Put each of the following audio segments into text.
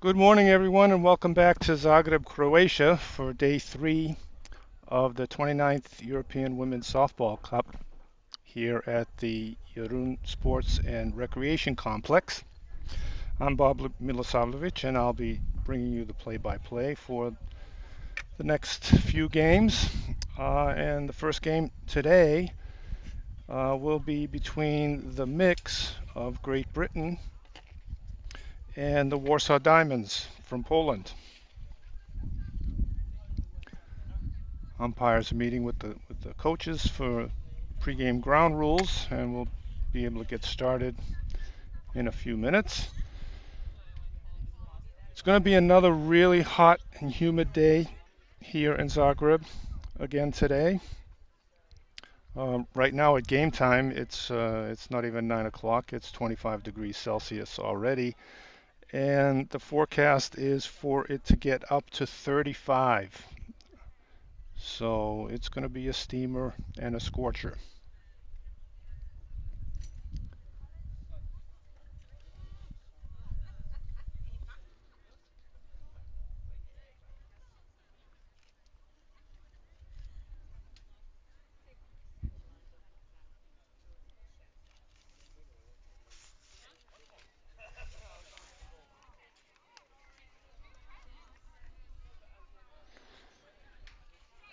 Good morning, everyone, and welcome back to Zagreb, Croatia for day three of the 29th European Women's Softball Cup here at the Jarun Sports and Recreation Complex. I'm Bob Milosavljevic, and I'll be bringing you the play-by-play for the next few games. And the first game today will be between the mix of Great Britain and the Warsaw Diamonds from Poland. Umpires are meeting with the coaches for pregame ground rules, and we'll be able to get started in a few minutes. It's going to be another really hot and humid day here in Zagreb again today. Right now at game time, it's not even 9 o'clock. It's 25 degrees Celsius already, and the forecast is for it to get up to 35. So it's going to be a steamer and a scorcher.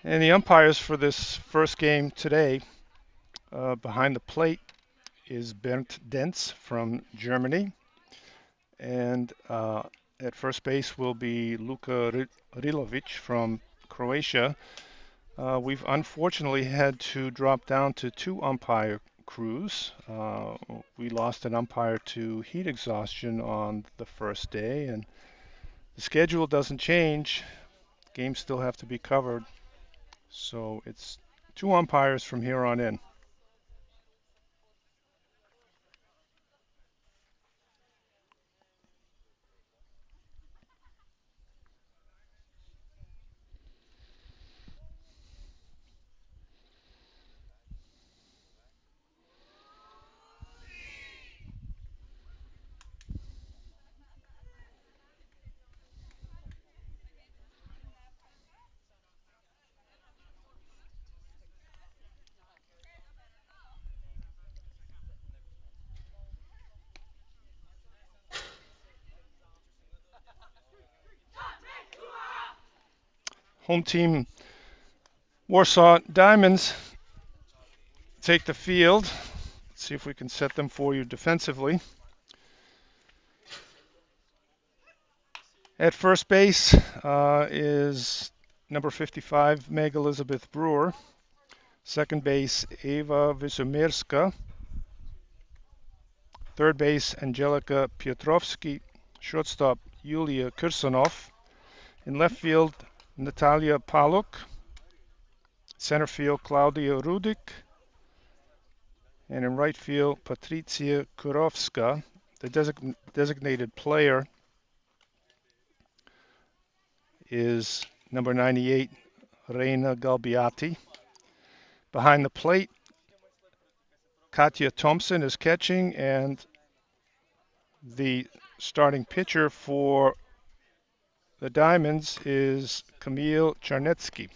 And the umpires for this first game today, behind the plate is Bernd Dentz from Germany, and at first base will be Luka Rilovic from Croatia. We've unfortunately had to drop down to two umpire crews. We lost an umpire to heat exhaustion on the first day, and the schedule doesn't change. Games still have to be covered, so it's two umpires from here on in. Home team Warsaw Diamonds take the field. Let's see if we can set them for you defensively. At first base is number 55, Meg Elizabeth Brewer. Second base, Eva Wysomirska. Third base, Angelika Piotrowski. Shortstop, Yulia Kirsanov. In left field, Natalia Paluk. Center field, Claudia Rudik. And in right field, Patricia Kurovska. The designated player is number 98, Reina Galbiati. Behind the plate, Katja Thompson is catching, and the starting pitcher for the Diamonds is Kamil Charnetsky.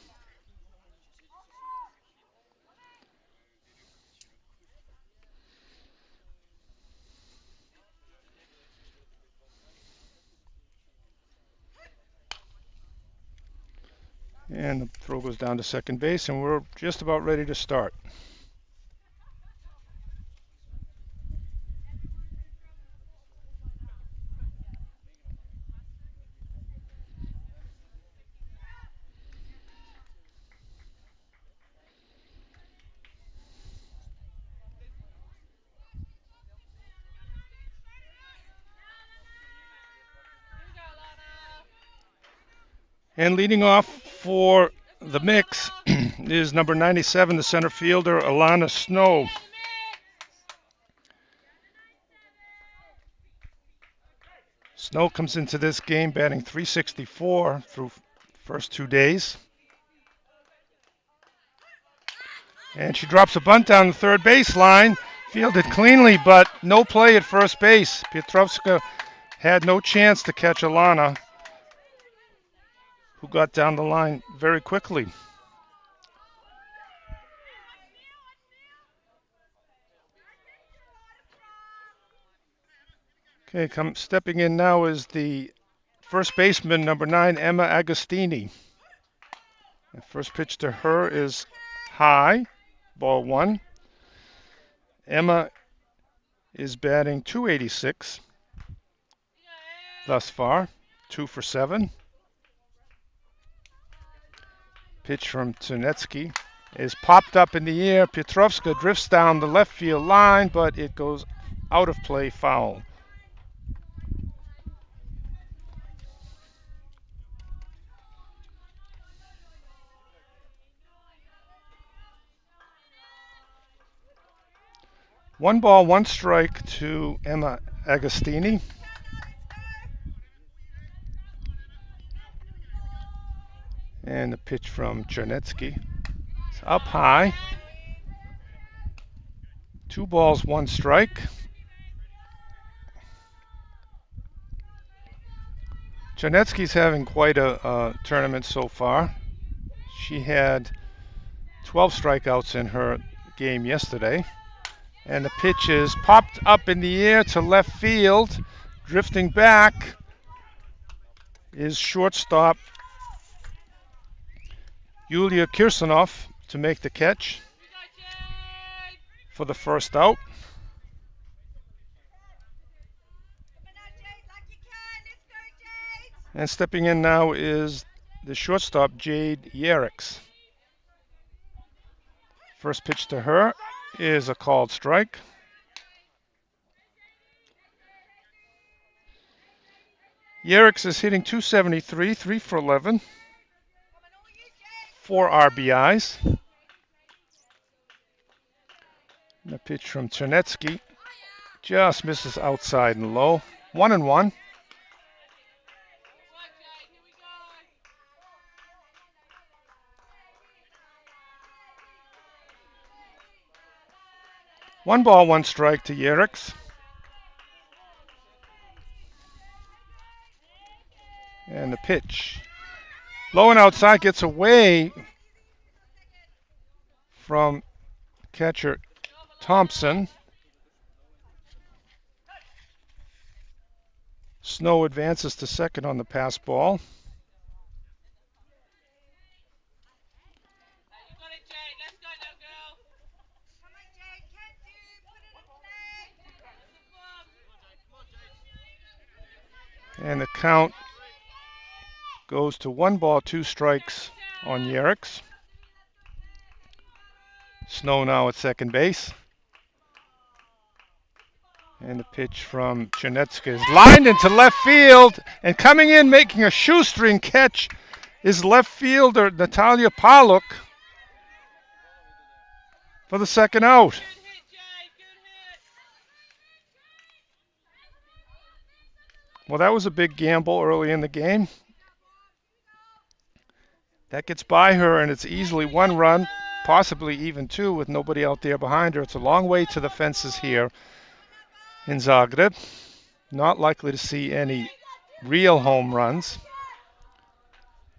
And the throw goes down to second base, and we're just about ready to start. And leading off for the mix is number 97, the center fielder, Alana Snow. Snow comes into this game batting .364 through first 2 days. And she drops a bunt down the third base line, fielded cleanly, but no play at first base. Piotrovska had no chance to catch Alana, who got down the line very quickly. Okay, stepping in now is the first baseman, number 9, Emma Agostini. The first pitch to her is high, ball 1. Emma is batting .286 thus far, 2 for 7. Pitch from Czernetsky is popped up in the air. Petrovska drifts down the left field line, but it goes out of play, foul. One ball, one strike to Emma Agostini. And the pitch from Czernetsky. It's up high. 2 balls, 1 strike. Czernetsky's having quite a tournament so far. She had 12 strikeouts in her game yesterday. And the pitch is popped up in the air to left field. Drifting back is shortstop Yulia Kirsanov to make the catch for the first out. And stepping in now is the shortstop Jade Yerix. First pitch to her is a called strike. Yerix is hitting .273, 3 for 11, 4 RBIs. And a pitch from Czernetsky just misses outside and low. 1-1. One ball, one strike to Yerix. And the pitch. Low and outside, gets away from catcher Thompson. Snow advances to second on the pass ball. And the count goes to 1 ball, 2 strikes on Yerix. Snow now at second base. And the pitch from Czernetsky is lined into left field. And coming in, making a shoestring catch, is left fielder Natalia Paluk for the second out. Well, that was a big gamble early in the game. That gets by her, and it's easily 1 run, possibly even 2 with nobody out there behind her. It's a long way to the fences here in Zagreb. Not likely to see any real home runs.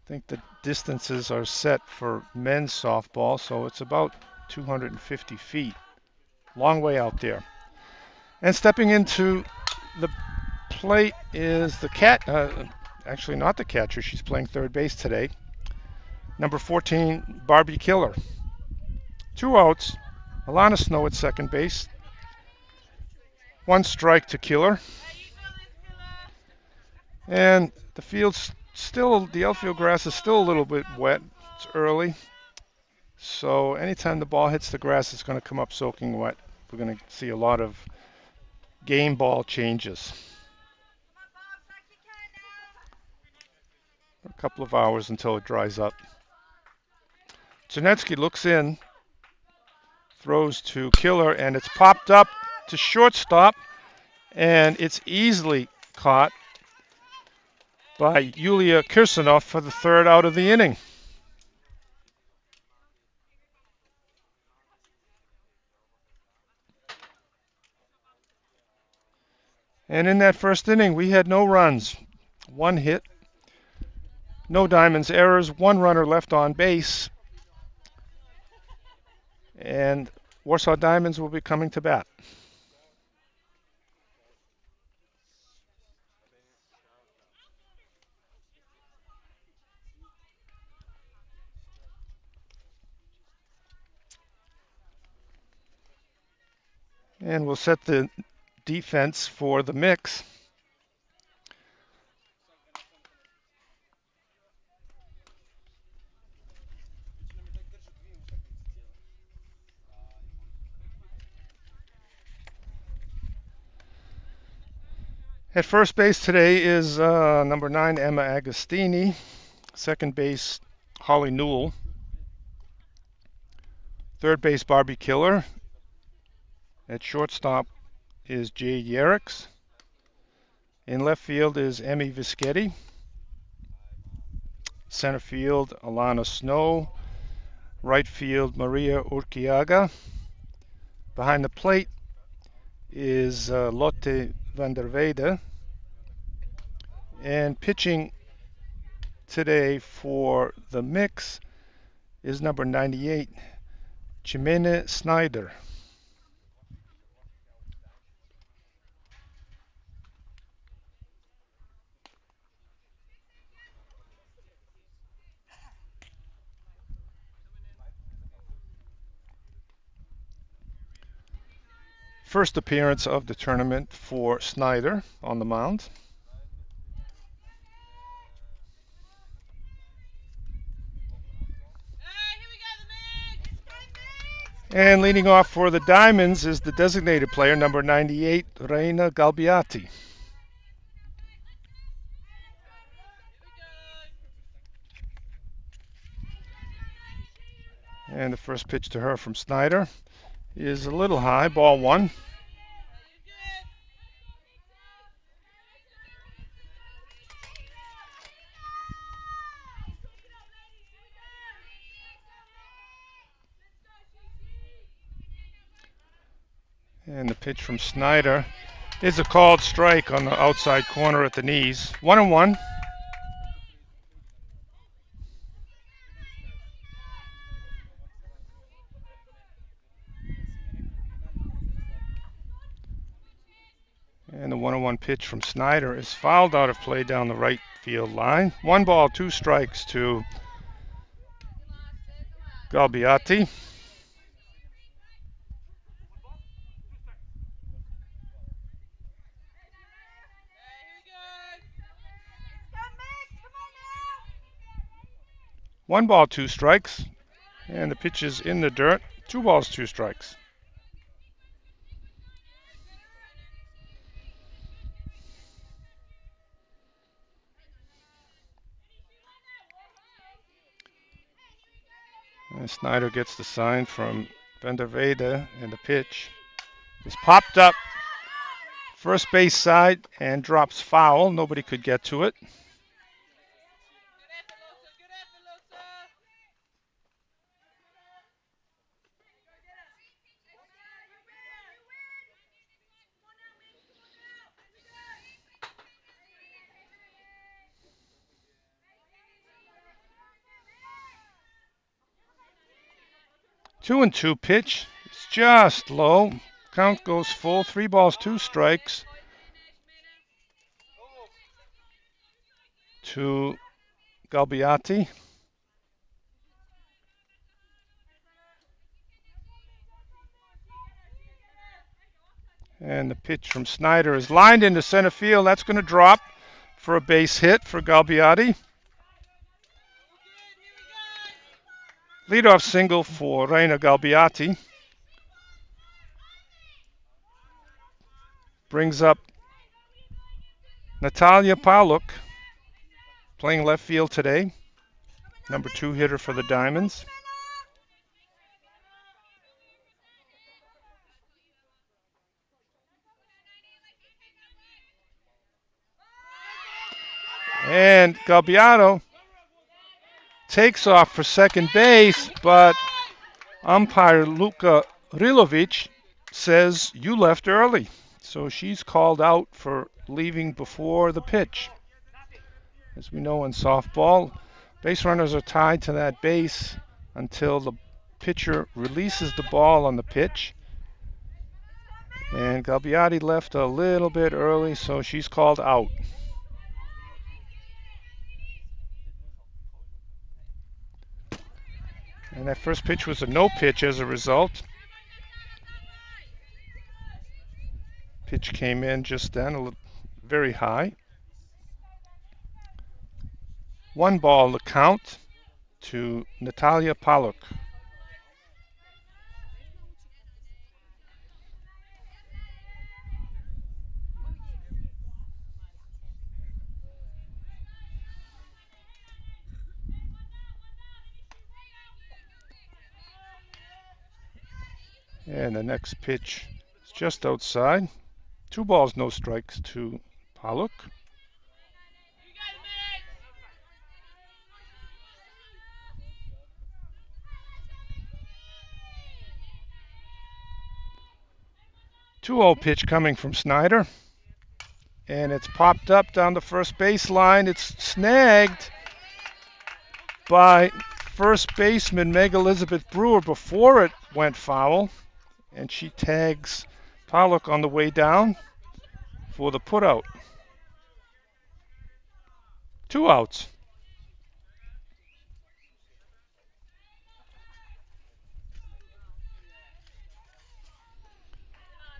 I think the distances are set for men's softball, so it's about 250 feet. Long way out there. And stepping into the plate is the actually not the catcher. She's playing third base today. Number 14, Barbie Killer. 2 outs. Alana Snow at second base. 1 strike to Killer. And the outfield grass is still a little bit wet. It's early. So anytime the ball hits the grass, it's going to come up soaking wet. We're going to see a lot of game ball changes. A couple of hours until it dries up. Czernetsky looks in, throws to Killer, and it's popped up to shortstop, and it's easily caught by Yulia Kirsanov for the third out of the inning. And in that first inning, we had no runs, one hit, no diamonds errors, one runner left on base, and Warsaw Diamonds will be coming to bat. And we'll set the defense for the mix. At first base today is number 9, Emma Agostini. Second base, Holly Newell. Third base, Barbie Killer. At shortstop is Jade Yerricks. In left field is Emmy Vischetti. Center field, Alana Snow. Right field, Maria Urquiaga. Behind the plate is Lotte van der Weide. And pitching today for the mix is number 98, Jimene Snyder. First appearance of the tournament for Snyder on the mound. And leading off for the Diamonds is the designated player, number 98, Reina Galbiati. And the first pitch to her from Snyder is a little high, ball one. And the pitch from Snyder is a called strike on the outside corner at the knees. 1-1. And the 1-1 pitch from Snyder is fouled out of play down the right field line. 1 ball, 2 strikes to Galbiati. One ball, 2 strikes, and the pitch is in the dirt. 2 balls, 2 strikes. And Snyder gets the sign from van der Weide, and the pitch is popped up first base side and drops foul. Nobody could get to it. Two and two pitch. It's just low. Count goes full. 3 balls, 2 strikes to Galbiati. And the pitch from Snyder is lined into center field. That's going to drop for a base hit for Galbiati. Leadoff single for Reina Galbiati. Brings up Natalia Pauluk, playing left field today. Number 2 hitter for the Diamonds. And Galbiati takes off for second base, but umpire Luka Rilovic says you left early. So she's called out for leaving before the pitch. As we know in softball, base runners are tied to that base until the pitcher releases the ball on the pitch. And Galbiati left a little bit early, so she's called out. And that first pitch was a no pitch as a result. Pitch came in just then, very high. 1 ball the count to Natalia Paluk. And the next pitch is just outside. 2 balls, no strikes to Paluk. Two-zero pitch coming from Snyder. And it's popped up down the first baseline. It's snagged by first baseman Meg Elizabeth Brewer before it went foul. And she tags Paluk on the way down for the putout. 2 outs.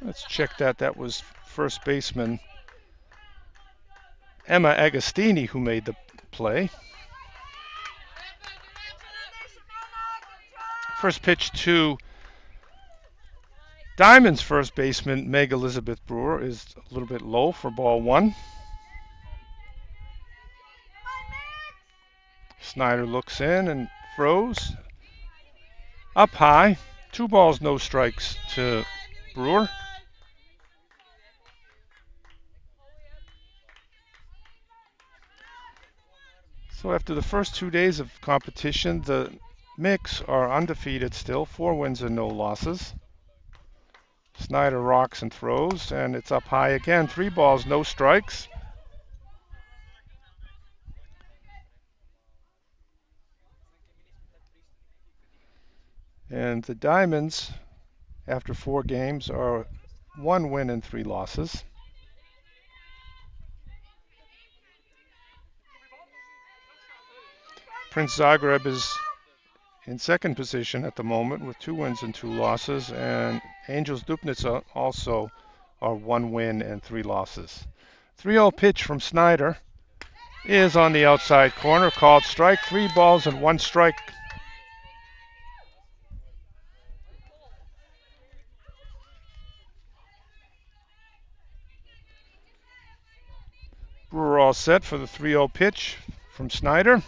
Let's check that. That was first baseman Emma Agostini who made the play. First pitch to Diamond's first baseman Meg Elizabeth Brewer is a little bit low for ball 1. Snyder looks in and throws. Up high. 2 balls, no strikes to Brewer. So after the first 2 days of competition, the Mix are undefeated still, 4 wins and no losses. Snyder rocks and throws, and it's up high again. 3 balls, no strikes. And the Diamonds, after 4 games, are 1 win and 3 losses. Prince Zagreb is in second position at the moment with 2 wins and 2 losses, and Angels Dupnica also are 1 win and 3 losses. 3-0 pitch from Snyder is on the outside corner, called strike. 3 balls and 1 strike. Brewer all set for the 3-0 pitch from Snyder.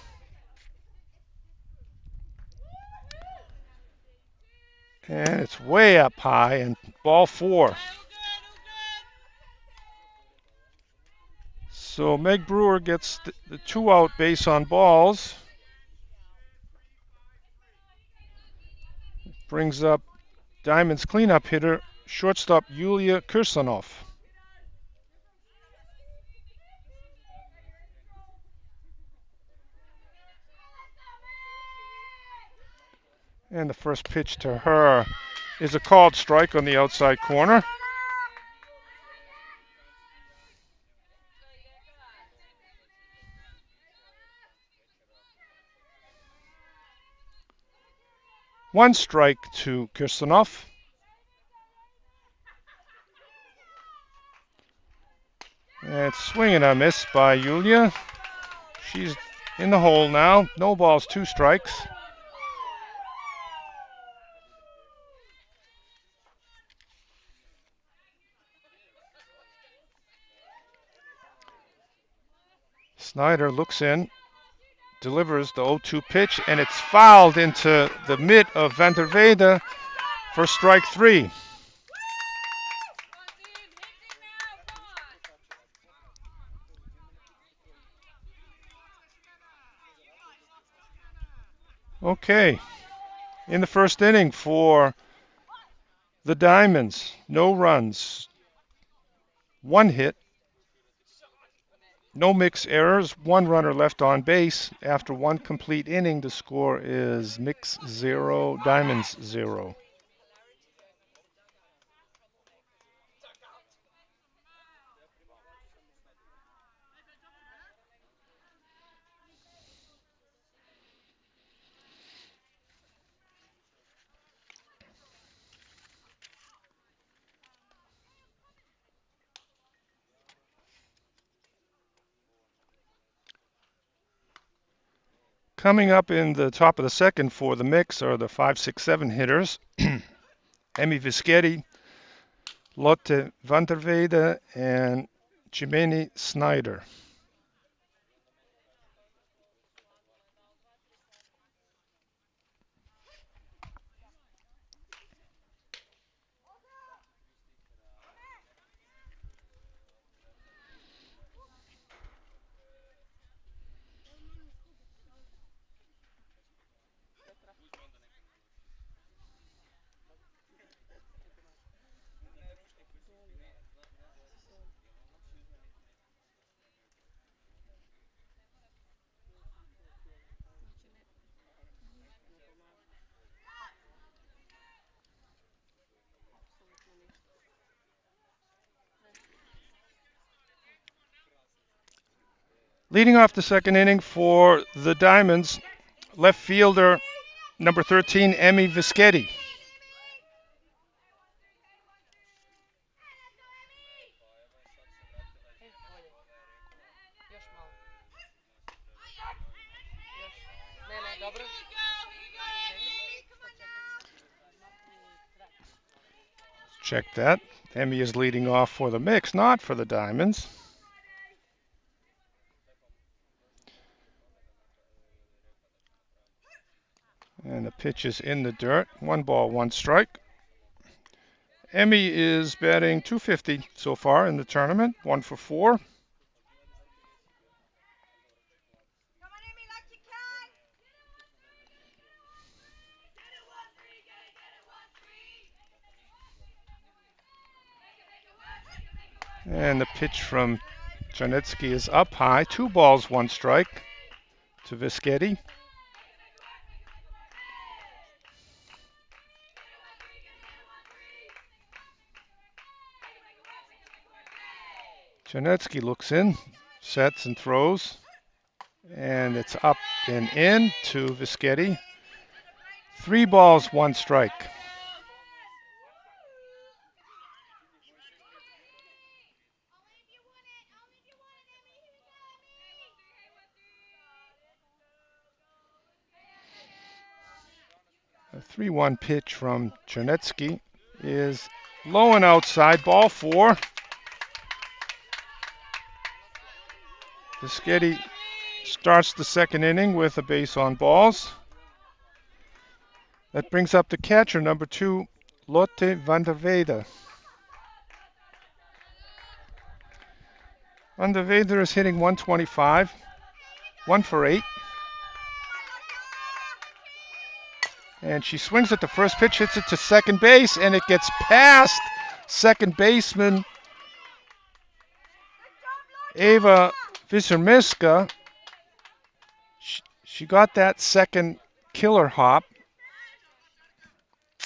And it's way up high, and ball 4. So Meg Brewer gets the 2-out base on balls. Brings up Diamond's cleanup hitter, shortstop Yulia Kirsanov. And the first pitch to her is a called strike on the outside corner. One strike to Kirsanov. And it's swing and a miss by Yulia. She's in the hole now. No balls, 2 strikes. Snyder looks in, delivers the 0-2 pitch, and it's fouled into the mitt of Van der Wede for strike 3. Okay, in the first inning for the Diamonds, no runs, one hit, no mix errors, one runner left on base. After one complete inning, the score is mix 0, diamonds 0. Coming up in the top of the second for the mix are the 5, 6, 7 hitters. Emmy Vischetti, Lotte Vanderweide, and Jimmy Snyder. Leading off the second inning for the Diamonds, left fielder number 13, Emmy Vischetti. Check that. Emmy is leading off for the mix, not for the Diamonds. And the pitch is in the dirt. 1 ball, 1 strike. Emmy is batting .250 so far in the tournament, 1 for 4. And the pitch from Janetsky is up high. 2 balls, 1 strike to Vischetti. Janetsky looks in, sets and throws. And it's up and in to Vischetti. 3 balls, 1 strike. A 3-1 pitch from Janetsky is low and outside, ball 4. Vischetti starts the second inning with a base on balls. That brings up the catcher, number 2, Lotte Vanderweide. Vanderweide is hitting .125, 1 for 8. And she swings at the first pitch, hits it to second base, and it gets past second baseman Eva Wissermiska. She got that second killer hop.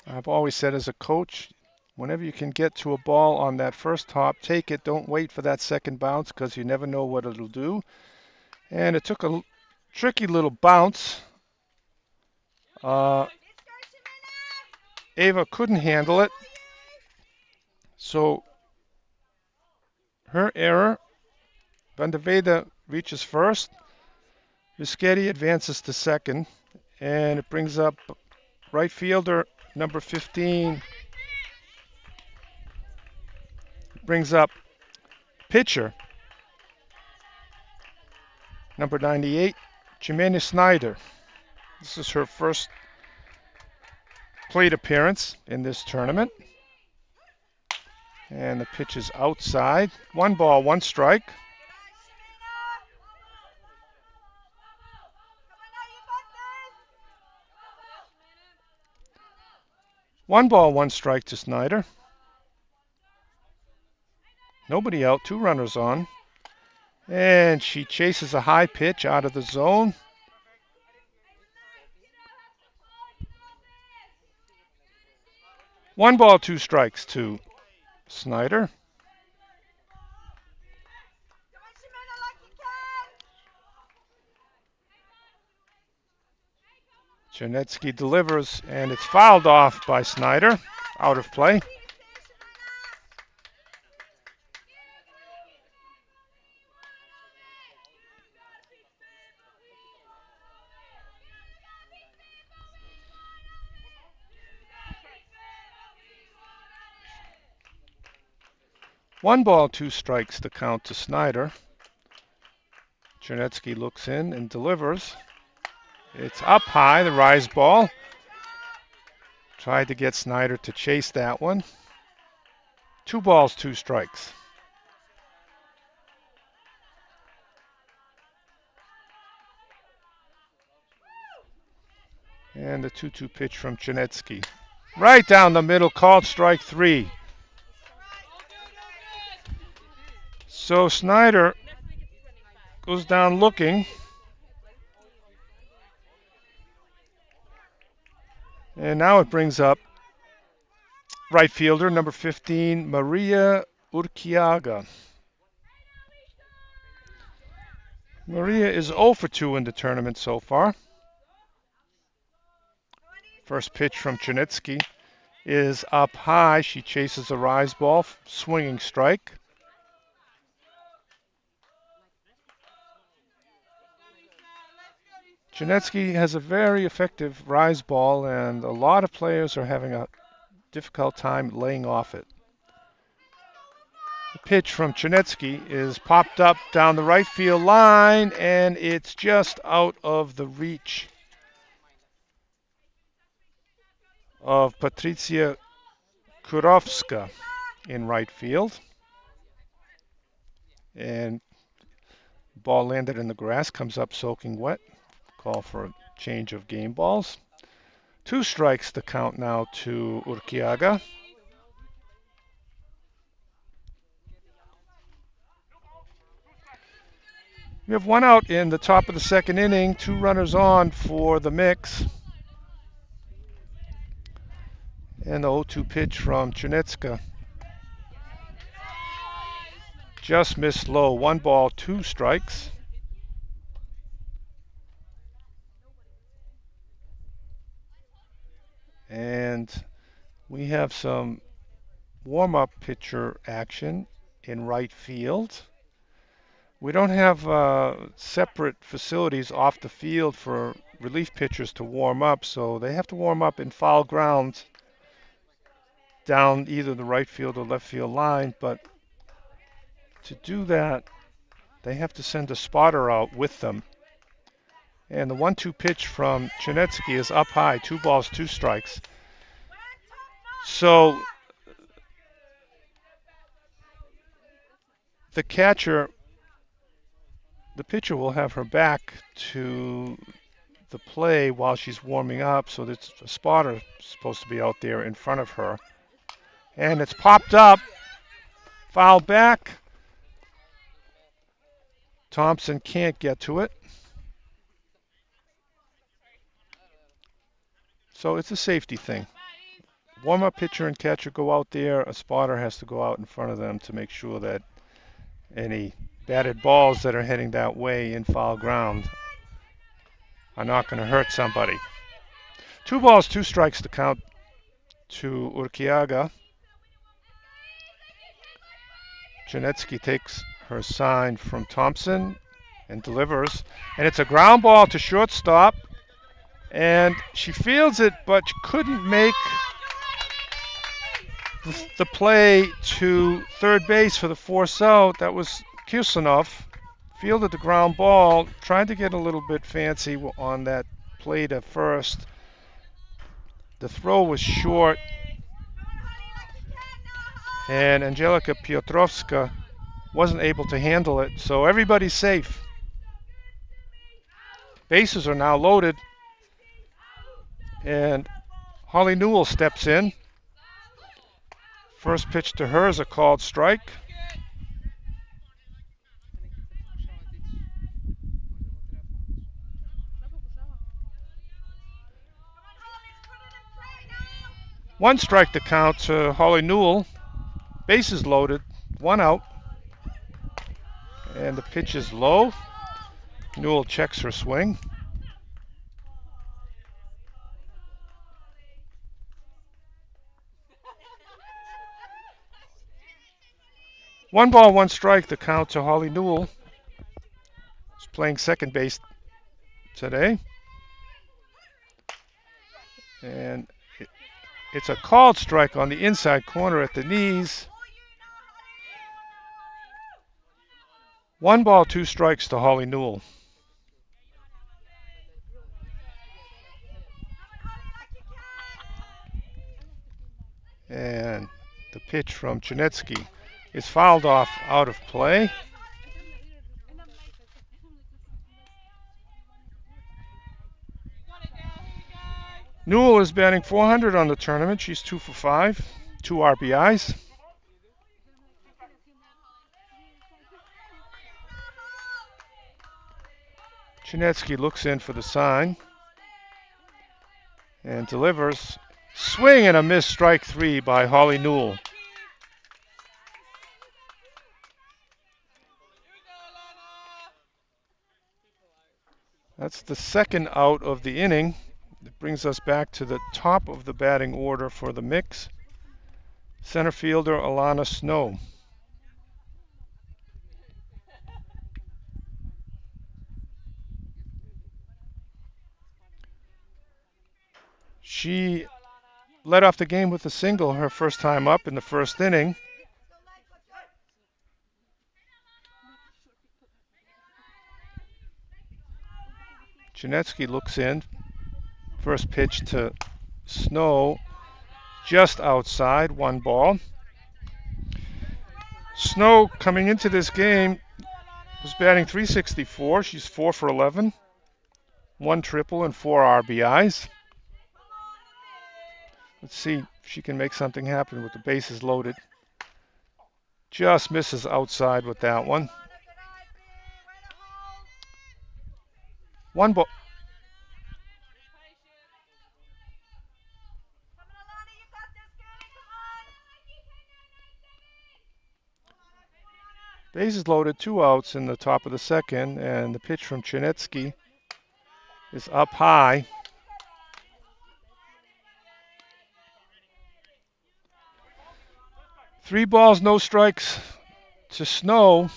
I've always said as a coach, whenever you can get to a ball on that first hop, take it. Don't wait for that second bounce because you never know what it'll do. And it took a tricky little bounce. Ava couldn't handle it. So her error. Vanderweide reaches first. Vischetti advances to second. And it brings up right fielder number 15. It brings up pitcher number 98, Jimmy Snyder. This is her first plate appearance in this tournament. And the pitch is outside. 1 ball, 1 strike. One ball, 1 strike to Snyder. Nobody out, 2 runners on. And she chases a high pitch out of the zone. One ball, 2 strikes to Snyder. Janetsky delivers, and it's fouled off by Snyder. Out of play. One ball, 2 strikes to count to Snyder. Janetsky looks in and delivers. It's up high, the rise ball. Tried to get Snyder to chase that one. 2 balls, 2 strikes. And the 2-2 pitch from Janetsky. Right down the middle, called strike 3. So Snyder goes down looking. And now it brings up right fielder, number 15, Maria Urquiaga. Maria is 0 for 2 in the tournament so far. First pitch from Janetsky is up high. She chases a rise ball, swinging strike. Janetsky has a very effective rise ball, and a lot of players are having a difficult time laying off it. The pitch from Janetsky is popped up down the right field line, and it's just out of the reach of Patricia Kurovska in right field. And ball landed in the grass, comes up soaking wet. Call for a change of game balls. 2 strikes to count now to Urquiaga. We have 1 out in the top of the 2nd inning, 2 runners on for the mix. And the 0-2 pitch from Janetska. Just missed low. 1 ball, 2 strikes. And we have some warm-up pitcher action in right field. We don't have separate facilities off the field for relief pitchers to warm up, so they have to warm up in foul ground down either the right field or left field line. But to do that, they have to send a spotter out with them. And the 1-2 pitch from Janetsky is up high, 2 balls, 2 strikes. So the catcher, the pitcher will have her back to the play while she's warming up, so that a spotter is supposed to be out there in front of her. And it's popped up, foul back. Thompson can't get to it. So it's a safety thing. Warm-up pitcher and catcher go out there. A spotter has to go out in front of them to make sure that any batted balls that are heading that way in foul ground are not going to hurt somebody. 2 balls, 2 strikes to count to Urquiaga. Janetsky takes her sign from Thompson and delivers. And it's a ground ball to shortstop. And she fields it, but couldn't make the play to third base for the force out. That was Kirsanov. Fielded the ground ball, tried to get a little bit fancy on that play to first. The throw was short, and Angelika Piotrowska wasn't able to handle it, so everybody's safe. Bases are now loaded, and Holly Newell steps in. First pitch to her is a called strike. One strike to count to Holly Newell. Bases loaded, one out, and the pitch is low. Newell checks her swing. One ball, one strike to count to Holly Newell. She's playing second base today. And it's a called strike on the inside corner at the knees. One ball, two strikes to Holly Newell. And the pitch from Chinetsky is fouled off out of play. Newell is batting .400 on the tournament. She's 2 for 5, 2 RBIs. Chinetsky looks in for the sign and delivers. Swing and a miss, strike 3 by Holly Newell. That's the second out of the inning. It brings us back to the top of the batting order for the mix. Center fielder Alana Snow. She led off the game with a single her first time up in the first inning. Chinetsky looks in. First pitch to Snow, just outside, one ball. Snow, coming into this game, was batting .364. She's 4 for 11, one triple and 4 RBIs. Let's see if she can make something happen with the bases loaded. Just misses outside with that one. One ball. Bases loaded, 2 outs in the top of the second, and the pitch from Chinetsky is up high. Three balls, no strikes to Snow.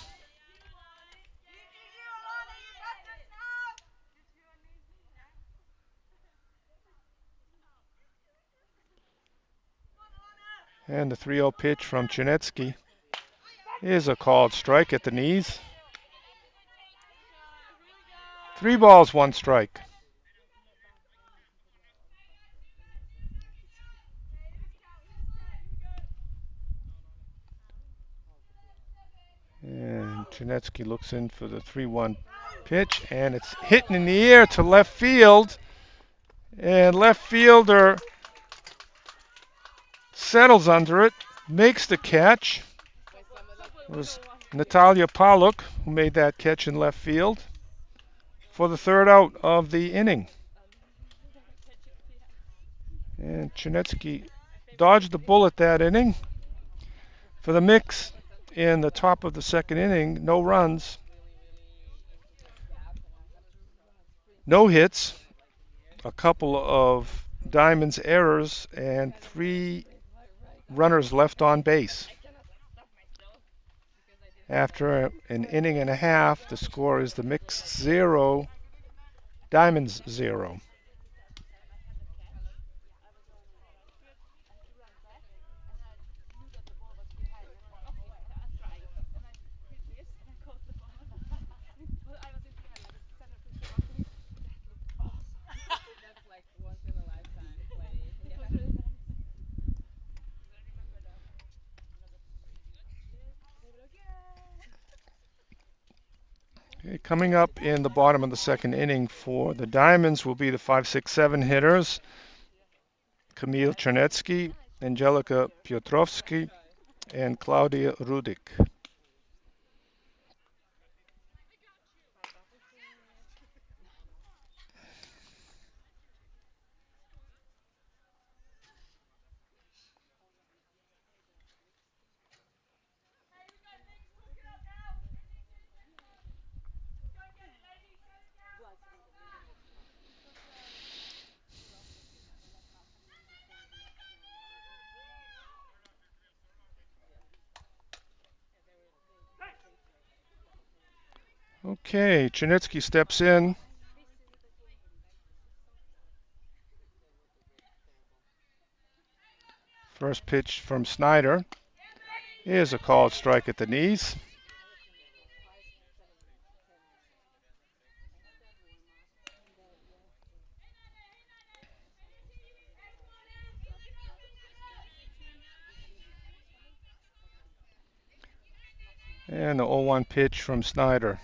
And the 3-0 pitch from Chinetsky is a called strike at the knees. 3 balls, 1 strike. And Chinetsky looks in for the 3-1 pitch, and it's hitting in the air to left field. And left fielder settles under it, makes the catch. It was Natalia Paluk who made that catch in left field for the third out of the inning. And Chinetsky dodged the bullet that inning. For the mix in the top of the second inning, no runs, no hits, a couple of Diamond's errors, and 3 runners left on base. After an inning and a half, the score is the mix 0, Diamonds 0. Okay, coming up in the bottom of the second inning for the Diamonds will be the 5, 6, 7 hitters. Kamil Chernetsky, Angelika Piotrowski, and Claudia Rudik. Okay, Chernitsky steps in. First pitch from Snyder is a called strike at the knees. And the 0-1 pitch from Snyder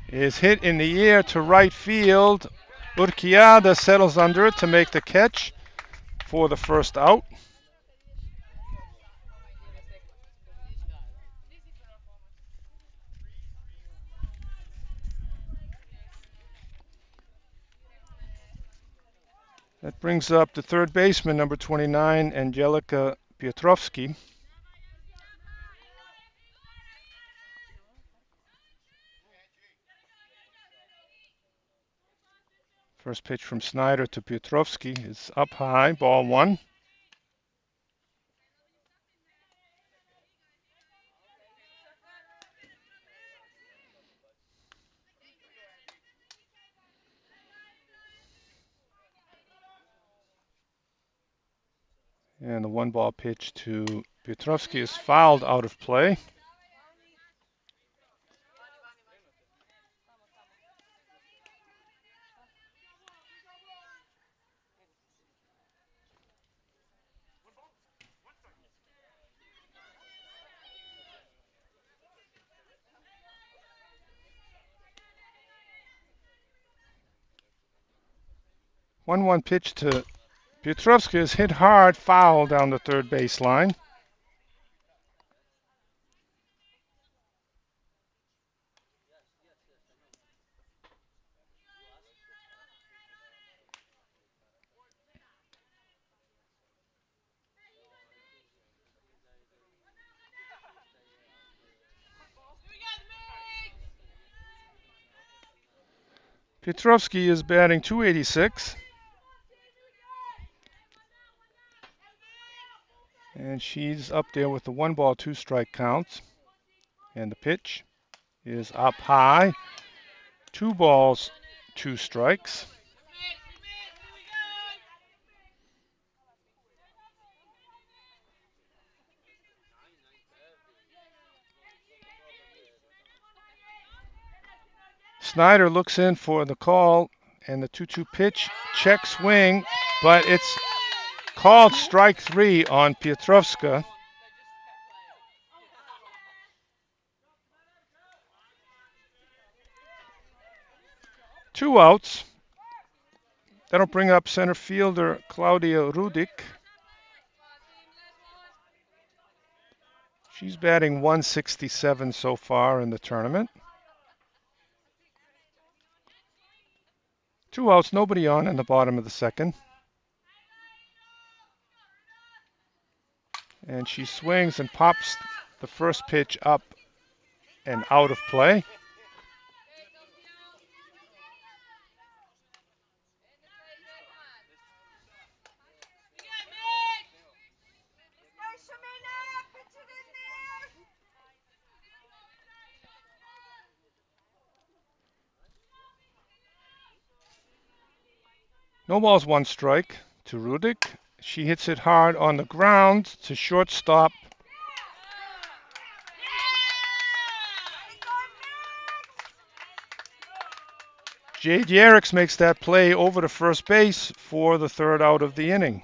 is hit in the air to right field. Urquiada settles under it to make the catch for the first out. That brings up the third baseman, number 29, Angelika Piotrowski. First pitch from Snyder to Piotrowski is up high, ball one. And the 1-ball pitch to Piotrowski is fouled out of play. One pitch to Piotrowski is hit hard, foul down the third baseline. Piotrowski is batting .286. And she's up there with the 1-ball, 2-strike count. And the pitch is up high. 2 balls, 2 strikes. Snyder looks in for the call, and the 2-2 pitch, check swing, but it's called strike 3 on Piotrowska. Two outs. That'll bring up center fielder Claudia Rudik. She's batting .167 so far in the tournament. 2 outs, nobody on in the bottom of the second. And she swings and pops the first pitch up and out of play. No balls, 1 strike to Rudik. She hits it hard on the ground to shortstop. Jade Yerriks makes that play over to first base for the third out of the inning.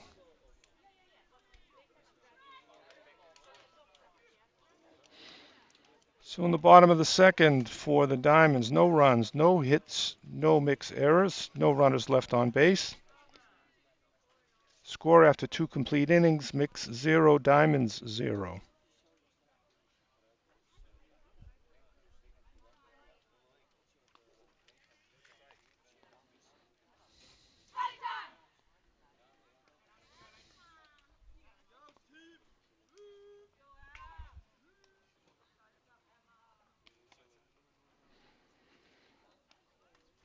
So in the bottom of the second for the Diamonds, no runs, no hits, no mix errors, no runners left on base. Score after 2 complete innings, Mix 0, Diamonds 0.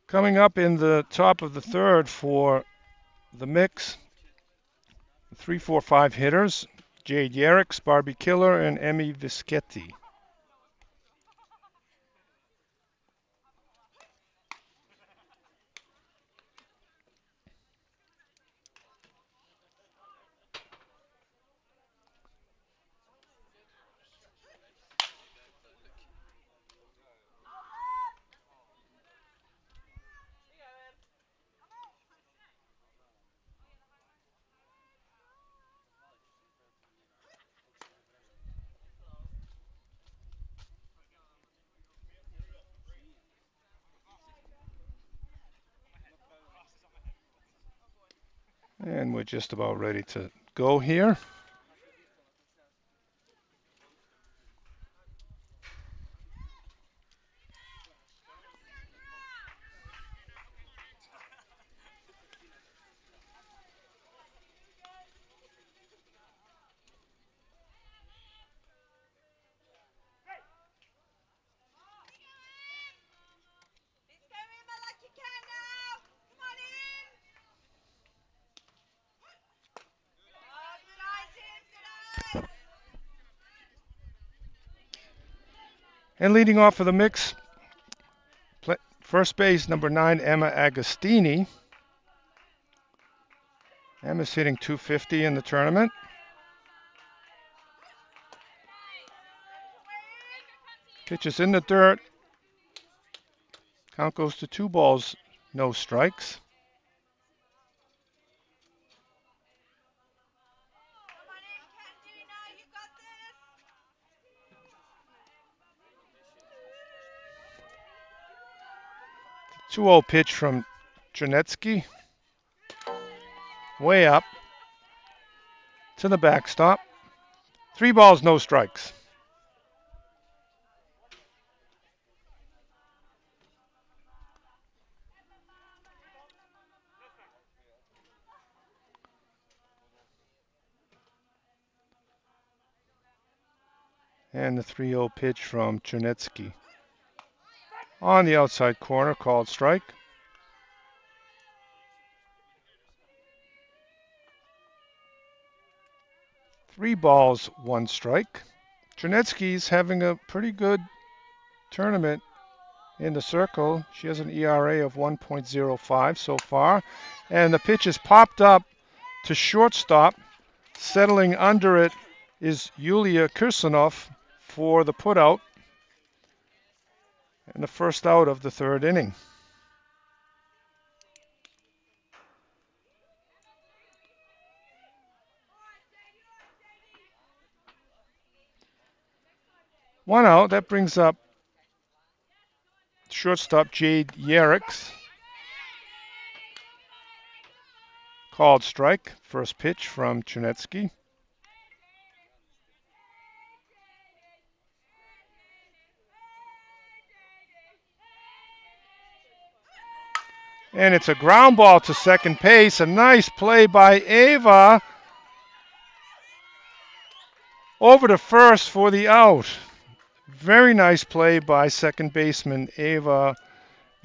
Coming up in the top of the third for the Mix, 3, 4, 5 hitters, Jade Yerriks, Barbie Killer, and Emmy Vischetti. And we're just about ready to go here. And leading off for the mix, first base, number 9, Emma Agostini. Emma's hitting .250 in the tournament. Pitches in the dirt. Count goes to 2 balls, no strikes. The 2-0 pitch from Janetsky. Way up to the backstop. 3 balls, no strikes. And the 3-0 pitch from Janetsky. On the outside corner, called strike. Three balls, 1 strike. Janetsky's having a pretty good tournament in the circle. She has an ERA of 1.05 so far. And the pitch is popped up to shortstop. Settling under it is Yulia Kirsanov for the putout. And the first out of the 3rd inning. One out. That brings up shortstop Jade Yerricks. Called strike. First pitch from Janetsky. And it's a ground ball to second base. A nice play by Ava. Over to first for the out. Very nice play by second baseman Ava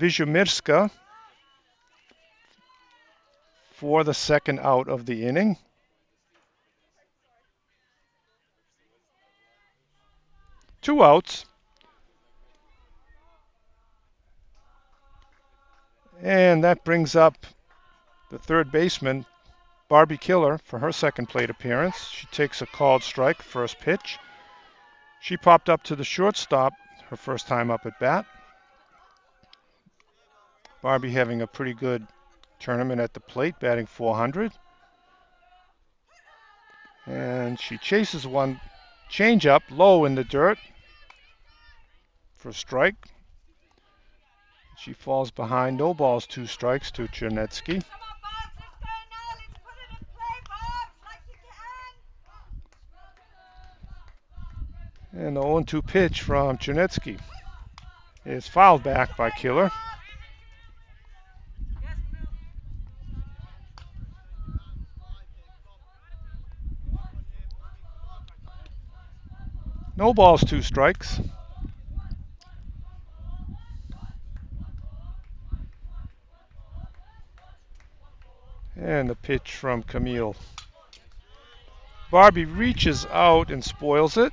Vyzhymirska for the second out of the inning. Two outs. And that brings up the third baseman, Barbie Killer, for her second plate appearance. She takes a called strike, first pitch. She popped up to the shortstop, her first time up at bat. Barbie having a pretty good tournament at the plate, batting .400. And she chases one changeup low in the dirt for strike. She falls behind, no balls, 2 strikes to Janetsky. And the 0-2 pitch from Janetsky is fouled back by Killer. No balls, 2 strikes. And the pitch from Camille. Barbie reaches out and spoils it.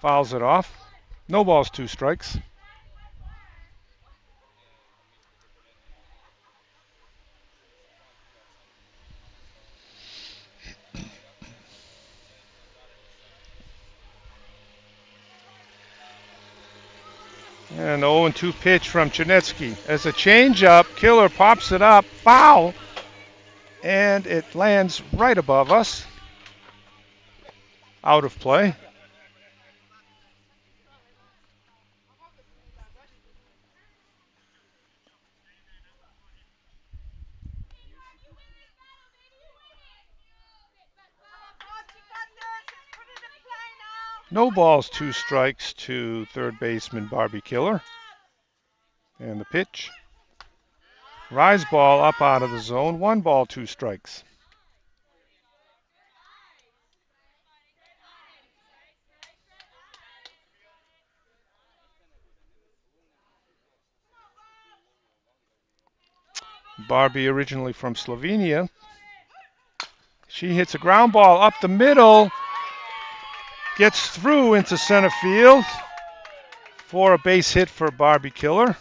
Fouls it off. No balls, 2 strikes. And the 0-2 pitch from Janetsky. As a changeup, Killer pops it up, foul, and it lands right above us. Out of play. No balls, 2 strikes to third baseman Barbie Killer. And the pitch. Rise ball up out of the zone. 1 ball, 2 strikes. Barbie, originally from Slovenia. She hits a ground ball up the middle. Gets through into center field for a base hit for Barbie Killer.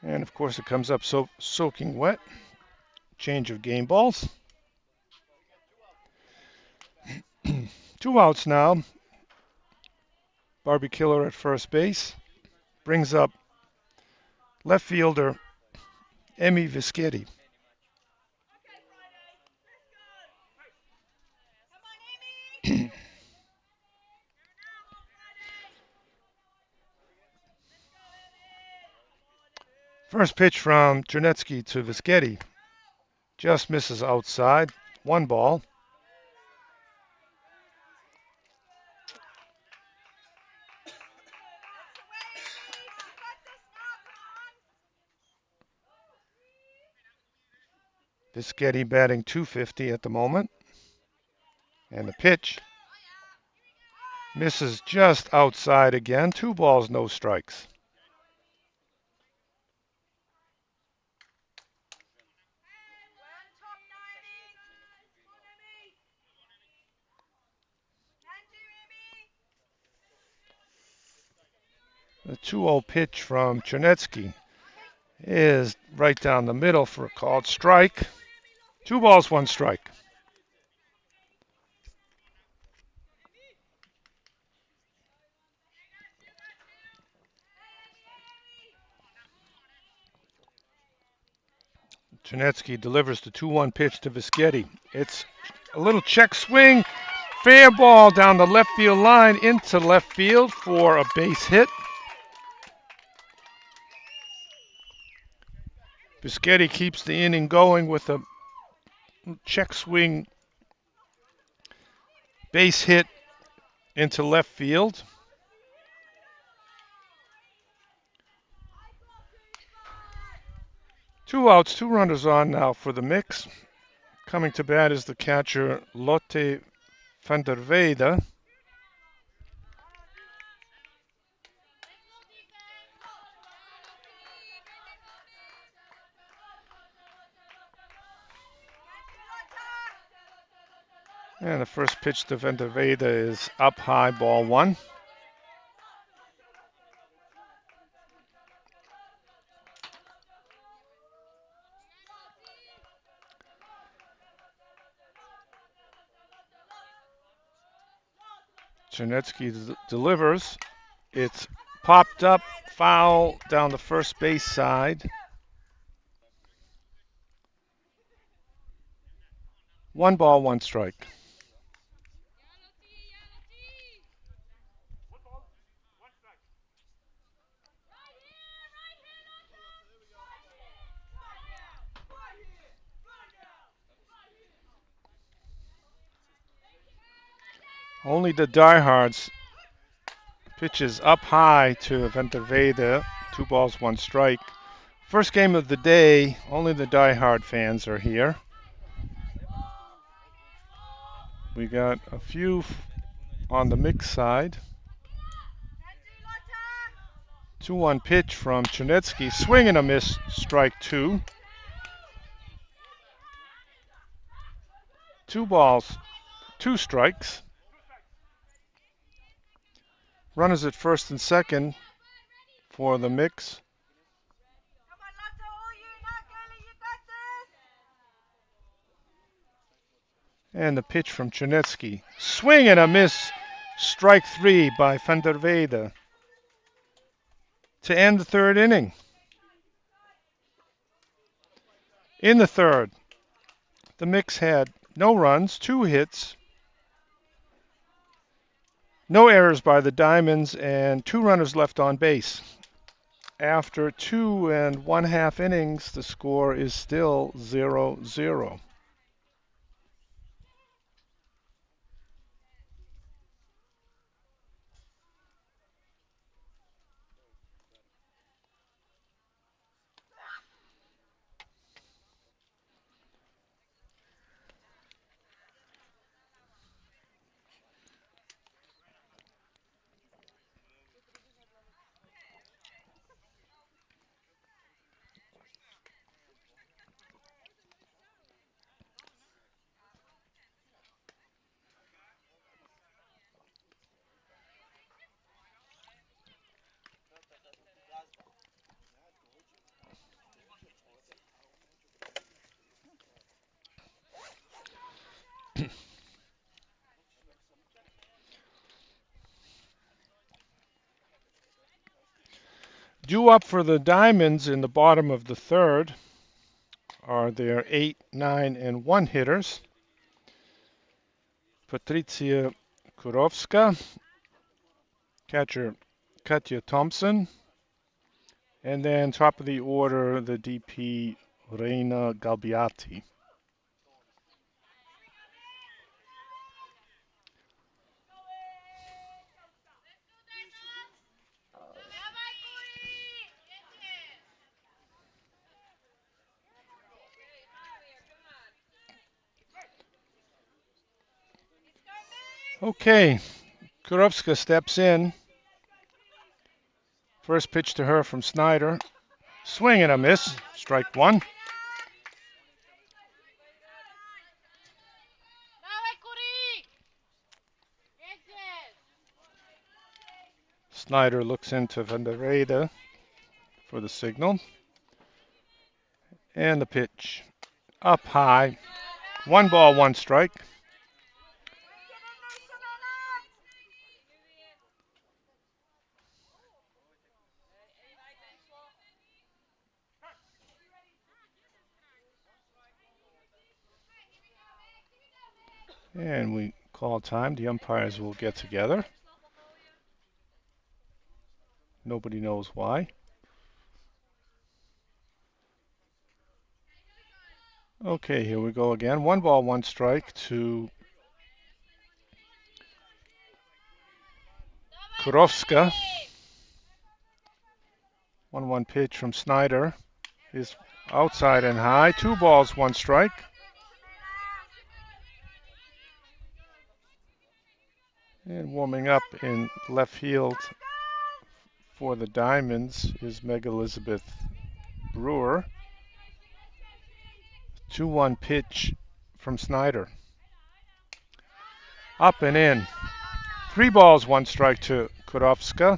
And of course it comes up soaking wet. Change of game balls. 2 outs now. Barbie Killer at first base. Brings up left fielder Emmy Vischetti. First pitch from Chernetsky to Vischetti. Just misses outside. 1 ball. Vischetti batting .250 at the moment. And the pitch misses just outside again. 2 balls, no strikes. The 2-0 pitch from Chernetsky is right down the middle for a called strike. 2 balls, 1 strike. Chernetsky delivers the 2-1 pitch to Vischetti. It's a little check swing. Fair ball down the left field line into left field for a base hit. Vischetti keeps the inning going with a check swing base hit into left field. Two outs, 2 runners on now for the mix. Coming to bat is the catcher Lotte van der Weide. And the first pitch to van der Weide is up high, ball 1. Chernetsky delivers. It's popped up, foul down the first base side. 1 ball, 1 strike. Only the diehards. Pitches up high to van der Weide. 2 balls, 1 strike. First game of the day. Only the diehard fans are here. We got a few on the mix side. 2-1 pitch from Chernetsky. Swing and a miss, strike 2. 2 balls, 2 strikes. Runners at first and second for the mix. And the pitch from Chernetsky. Swing and a miss. Strike 3 by van der Weide to end the 3rd inning. In the 3rd, the mix had no runs, 2 hits, no errors by the Diamonds, and 2 runners left on base. After 2 1/2 innings, the score is still 0-0. Due up for the diamonds in the bottom of the third are their 8, 9, and 1 hitters. Patricia Kurovska, catcher Katja Thompson, and then top of the order, the DP Reina Galbiati. Okay, Kurovska steps in. First pitch to her from Snyder. Swing and a miss. Strike one. Snyder looks into Van der Rede for the signal. And the pitch. Up high. 1 ball, 1 strike. And we call time. The umpires will get together. Nobody knows why. Okay, here we go again. 1 ball, 1 strike to Kurovska. 1-1 pitch from Snyder is outside and high. 2 balls, 1 strike. And warming up in left field for the Diamonds is Meg Elizabeth Brewer. 2-1 pitch from Snyder. Up and in. 3 balls, 1 strike to Kurovska.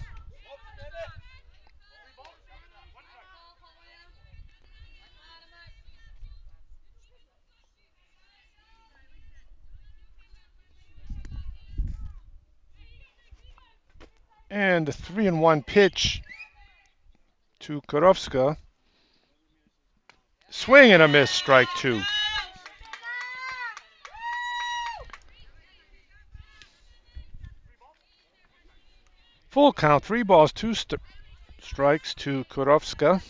And a 3-1 pitch to Kurovska. Swing and a miss, strike 2. Full count, 3 balls, 2 strikes to Kurovska.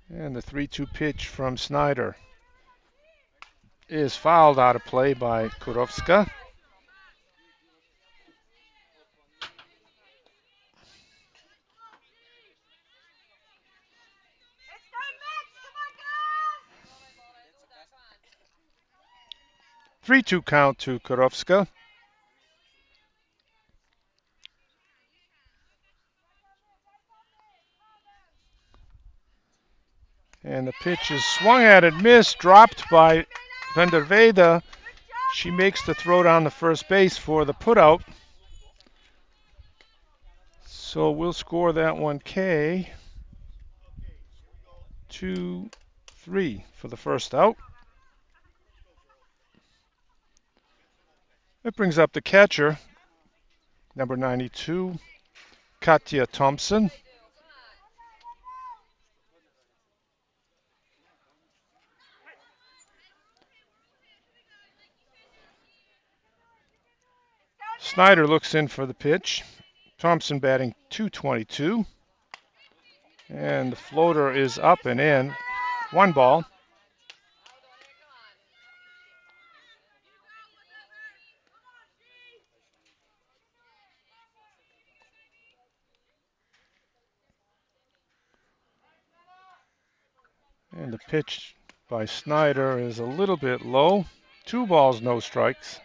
And the 3-2 pitch from Snyder is fouled out of play by Kurovska. Three-two count to Kurovska. And the pitch is swung at it, missed, dropped by Van der Velde. She makes the throw down the first base for the putout. So we'll score that one K. 2-3 for the first out. It brings up the catcher, number 92, Katja Thompson. Snyder looks in for the pitch. Thompson batting .222. And the floater is up and in. 1 ball. And the pitch by Snyder is a little bit low. 2 balls, no strikes.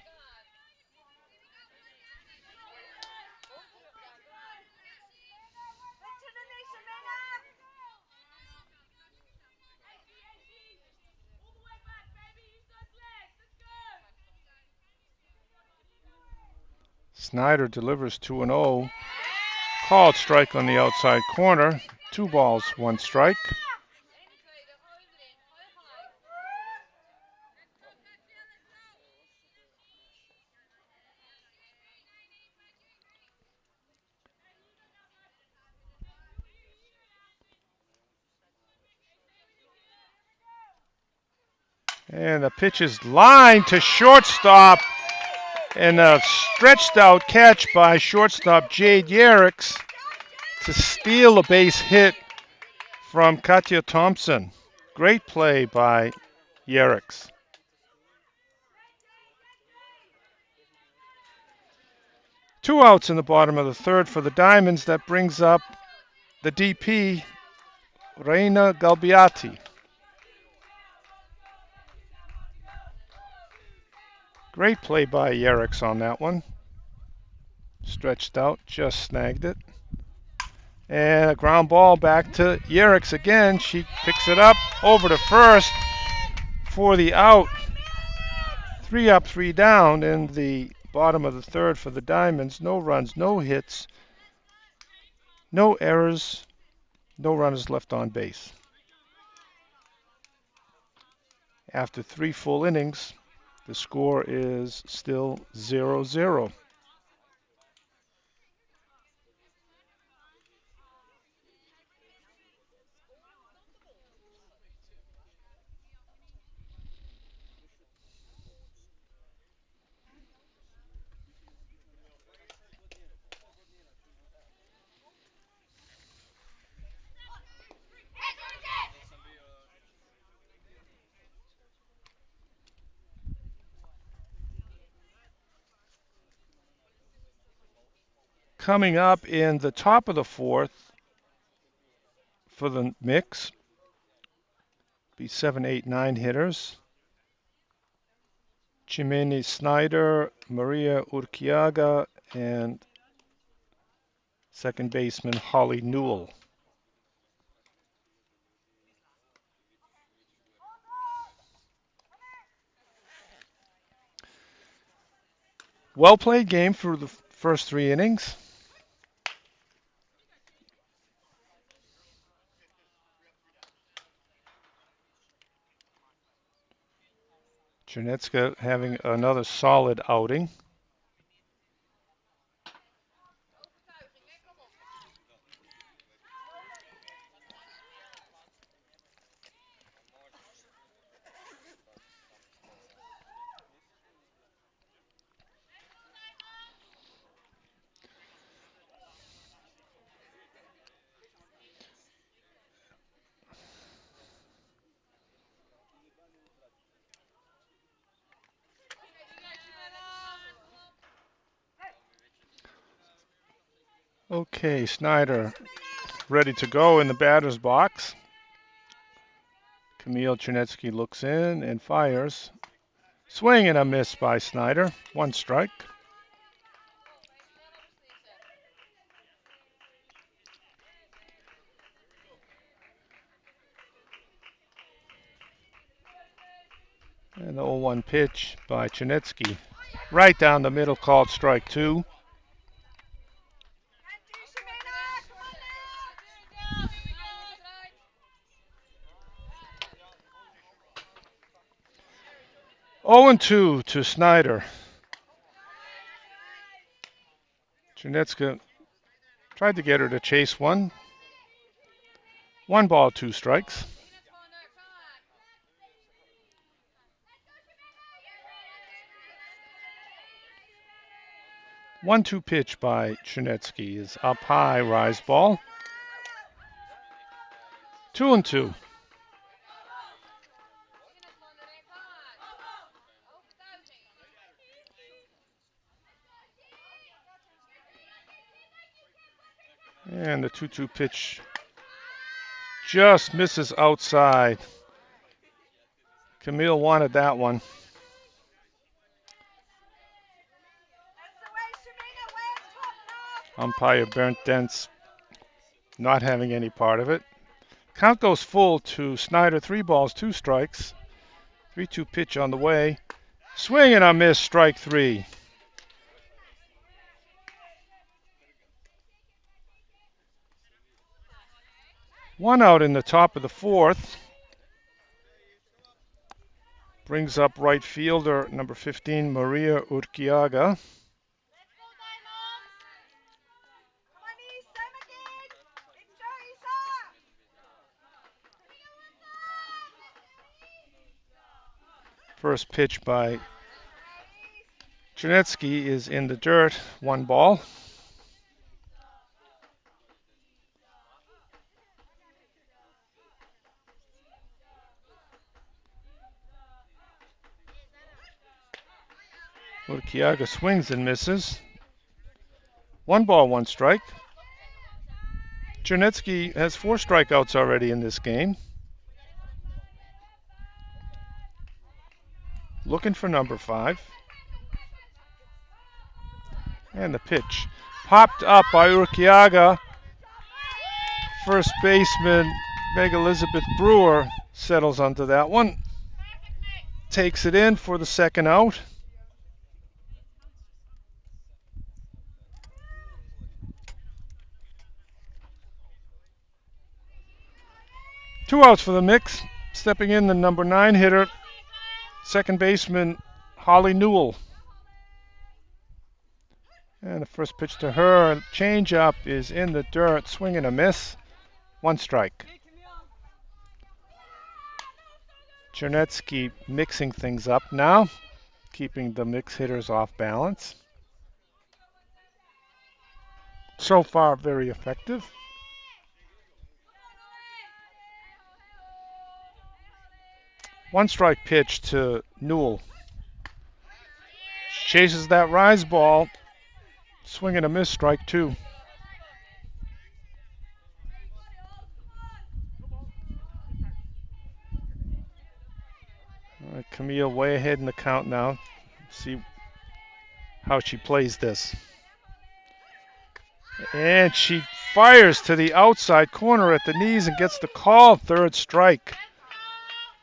Snyder delivers 2-0. Called strike on the outside corner. 2 balls, 1 strike. And the pitch is lined to shortstop. And a stretched out catch by shortstop Jade Yerrick's to steal a base hit from Katja Thompson. Great play by Yerrick's. Two outs in the bottom of the third for the Diamonds. That brings up the DP, Reina Galbiati. Great play by Yerrick's on that one. Stretched out, just snagged it. And a ground ball back to Yerrick's again. She picks it up over to first for the out. 3 up, 3 down in the bottom of the third for the Diamonds. No runs, no hits, no errors, no runners left on base. After 3 full innings, the score is still 0-0. Coming up in the top of the fourth for the mix, be 7, 8, 9 hitters. Chimene Snyder, Maria Urquiaga, and second baseman Holly Newell. Well played game for the first 3 innings. Chernetska having another solid outing. Okay, Snyder ready to go in the batter's box. Camille Chernetsky looks in and fires. Swing and a miss by Snyder. 1 strike. And the 0-1 pitch by Chernetsky. Right down the middle, called strike 2. Oh and 2 to Snyder. Chernetska tried to get her to chase one. 1 ball, 2 strikes. One-two pitch by Chernetsky is up high, rise ball. 2-2. And the 2-2 pitch just misses outside. Camille wanted that one. Umpire Bernd Dentz not having any part of it. Count goes full to Snyder, 3 balls, 2 strikes. 3-2 pitch on the way. Swing and a miss, strike 3. One out in the top of the fourth. Brings up right fielder number 15, Maria Urquiaga. First pitch by Janetsky is in the dirt, 1 ball. Urquiaga swings and misses. 1 ball, 1 strike. Janetsky has 4 strikeouts already in this game. Looking for number 5. And the pitch popped up by Urquiaga. First baseman Meg Elizabeth Brewer settles onto that one. Takes it in for the second out. Two outs for the mix. Stepping in the number 9 hitter, second baseman Holly Newell. And the first pitch to her, changeup is in the dirt, swing and a miss. 1 strike. Chernetsky mixing things up now, keeping the mix hitters off balance. So far, very effective. One strike pitch to Newell. Chases that rise ball. Swing and a miss, strike 2. Camille way ahead in the count now. See how she plays this. And she fires to the outside corner at the knees and gets the call. Third strike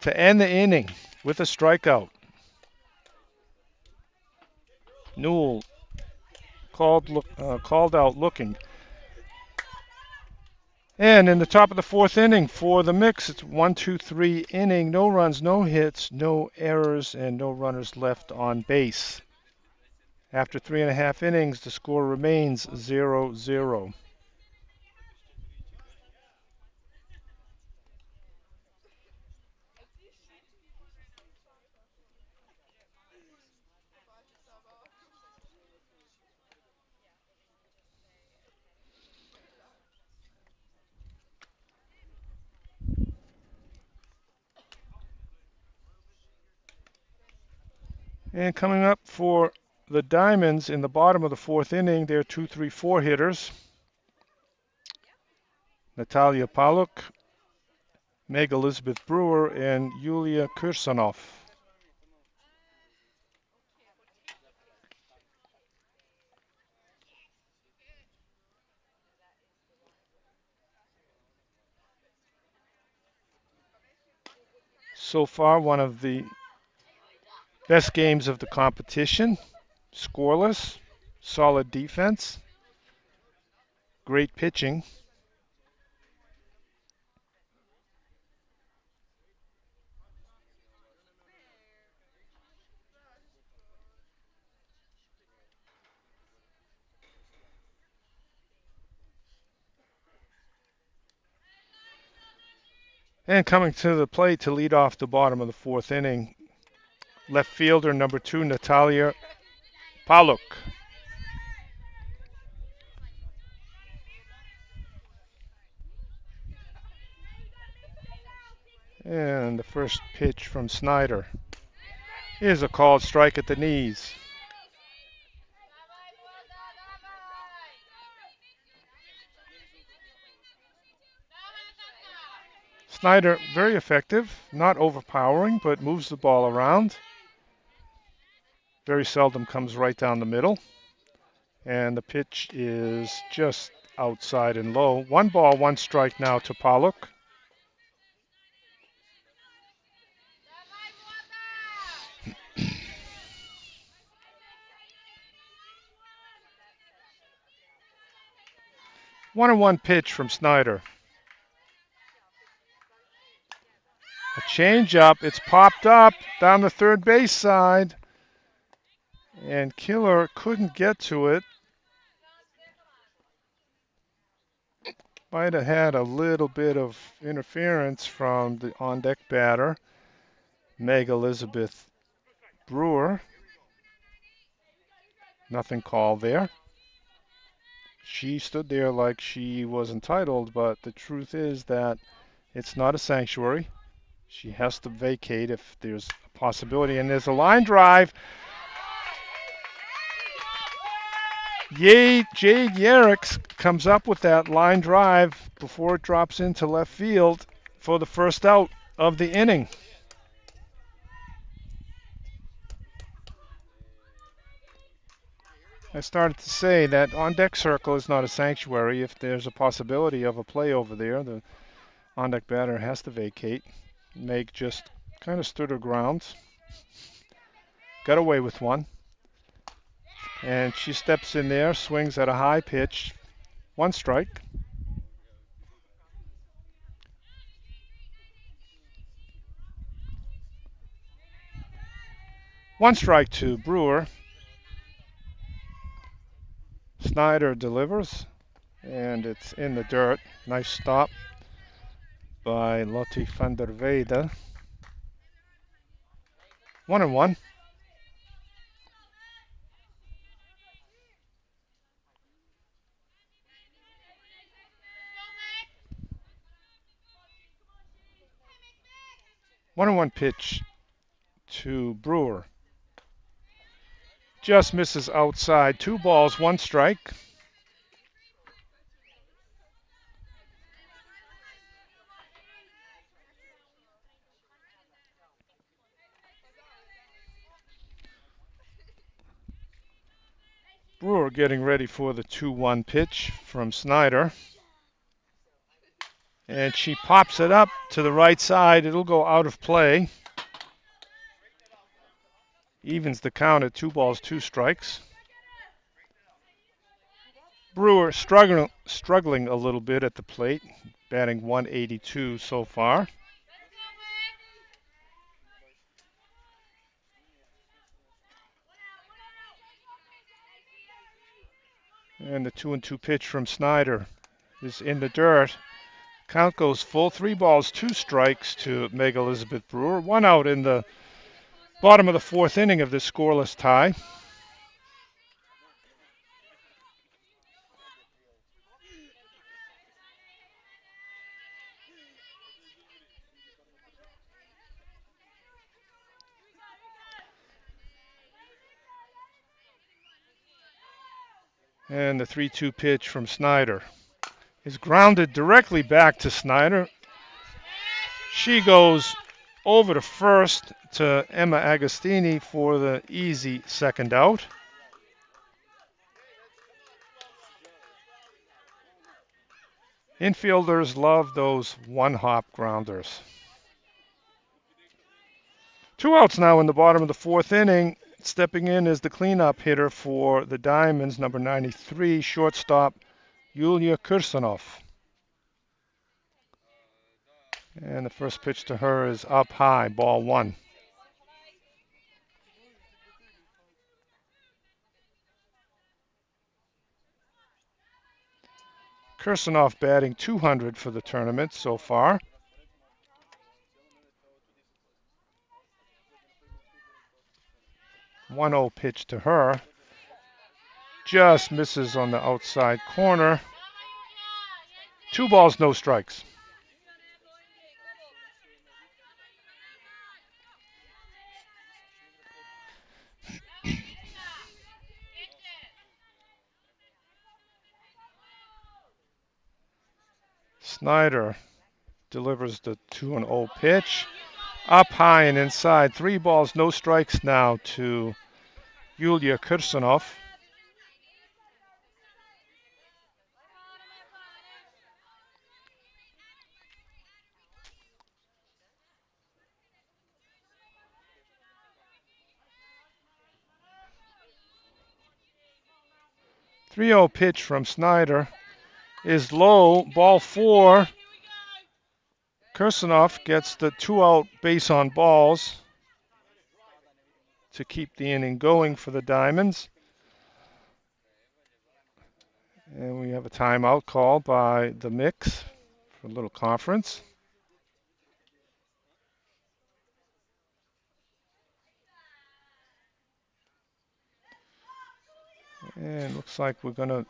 to end the inning with a strikeout. Newell called out looking. And in the top of the 4th inning for the mix, it's 1-2-3 inning. No runs, no hits, no errors, and no runners left on base. After 3.5 innings, the score remains 0-0. And coming up for the Diamonds in the bottom of the 4th inning, they're 2-3-4 hitters. Natalia Paluk, Meg Elizabeth Brewer, and Yulia Kirsanov. So far, one of the best games of the competition. Scoreless, solid defense, great pitching. And coming to the plate to lead off the bottom of the 4th inning, left fielder number 2, Natalia Paluk. And the first pitch from Snyder is a called strike at the knees. Snyder, very effective, not overpowering, but moves the ball around. Very seldom comes right down the middle. And the pitch is just outside and low. 1 ball, 1 strike now to Paluk. One and one pitch from Snyder. A changeup. It's popped up down the third base side. And Killer couldn't get to it. Might have had a little bit of interference from the on-deck batter, Meg Elizabeth Brewer. Nothing called there. She stood there like she was entitled, but the truth is that it's not a sanctuary. She has to vacate if there's a possibility. And there's a line drive. Jade Yerrick comes up with that line drive before it drops into left field for the first out of the inning. I started to say that on deck circle is not a sanctuary. If there's a possibility of a play over there, the on deck batter has to vacate. Meg just kind of stood her ground, got away with one, and she steps in there, swings at a high pitch, one strike. One strike to Brewer. Snyder delivers, and it's in the dirt. Nice stop by Lottie van der Weide. 1-1. One and one pitch to Brewer. Just misses outside. 2 balls, 1 strike. Brewer getting ready for the 2-1 pitch from Snyder. And she pops it up to the right side. It'll go out of play. Evens the count at 2 balls, 2 strikes. Brewer struggling a little bit at the plate, batting 182 so far. And the 2-2 pitch from Snyder is in the dirt. Count goes full. 3 balls, 2 strikes to Meg Elizabeth Brewer. 1 out in the bottom of the 4th inning of this scoreless tie. And the 3-2 pitch from Snyder is grounded directly back to Snyder. She goes over to first to Emma Agostini for the easy second out. Infielders love those one-hop grounders. 2 outs now in the bottom of the 4th inning. Stepping in is the cleanup hitter for the Diamonds, number 93, shortstop Yulia Kirsanov. And the first pitch to her is up high, ball 1. Kirsanov batting 200 for the tournament so far. 1-0 pitch to her. Just misses on the outside corner. 2 balls, no strikes. Snyder delivers the 2-0 pitch. Up high and inside. 3 balls, no strikes now to Yulia Kirsanov. Three-zero pitch from Snyder is low. Ball 4. Kirsanov gets the 2-out base on balls to keep the inning going for the Diamonds. And we have a timeout call by the Mix for a little conference. And looks like we're going to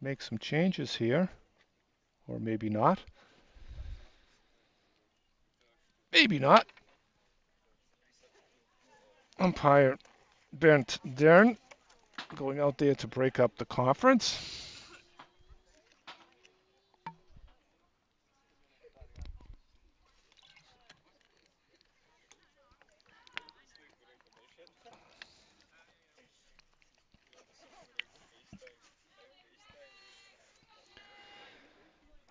make some changes here, or maybe not. Maybe not. Umpire Bernd Dern going out there to break up the conference.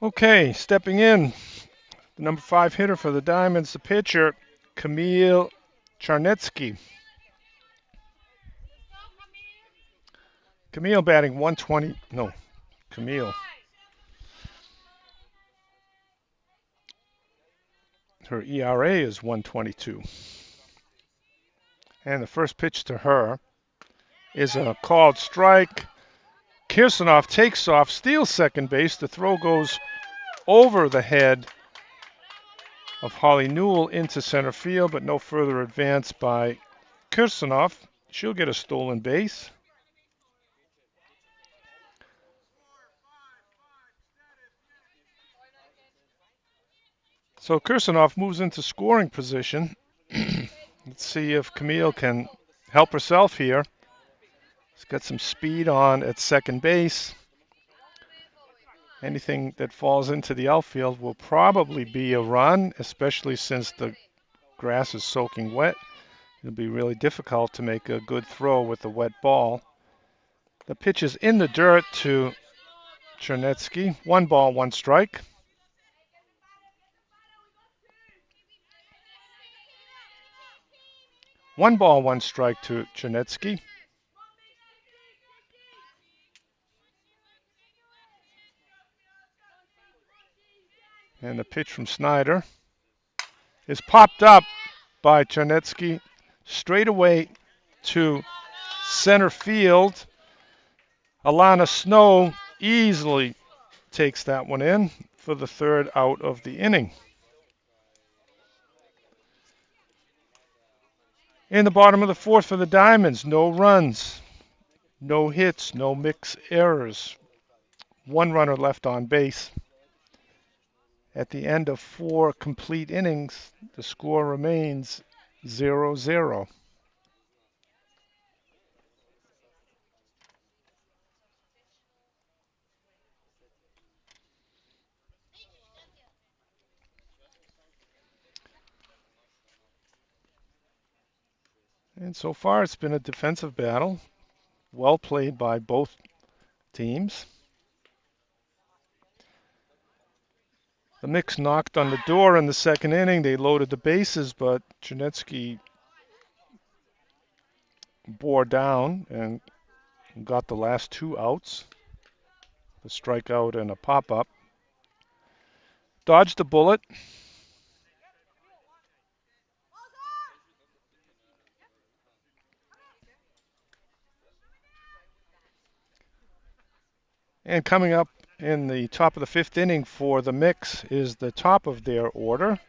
Okay, stepping in, the number 5 hitter for the Diamonds, the pitcher, Kamil Charnetsky. Camille batting 120. No, Camille. Her ERA is 122. And the first pitch to her is a called strike. Kirsanov takes off, steals second base. The throw goes over the head of Holly Newell into center field, but no further advance by Kirsanov. She'll get a stolen base. So Kirsanov moves into scoring position. Let's see if Camille can help herself here. She's got some speed on at second base. Anything that falls into the outfield will probably be a run, especially since the grass is soaking wet. It'll be really difficult to make a good throw with a wet ball. The pitch is in the dirt to Chernetsky. 1 ball, 1 strike. One ball, 1 strike to Chernetsky. And the pitch from Snyder is popped up by Chernetsky straight away to center field. Alana Snow easily takes that one in for the 3rd out of the inning. In the bottom of the 4th for the Diamonds, no runs, no hits, no mix errors. 1 runner left on base. At the end of 4 complete innings, the score remains 0-0. And so far, it's been a defensive battle. Well played by both teams. The Mix knocked on the door in the 2nd inning. They loaded the bases, but Chernetsky bore down and got the last 2 outs. A strikeout and a pop-up. Dodged a bullet. And coming up in the top of the 5th inning for the Mix is the top of their order.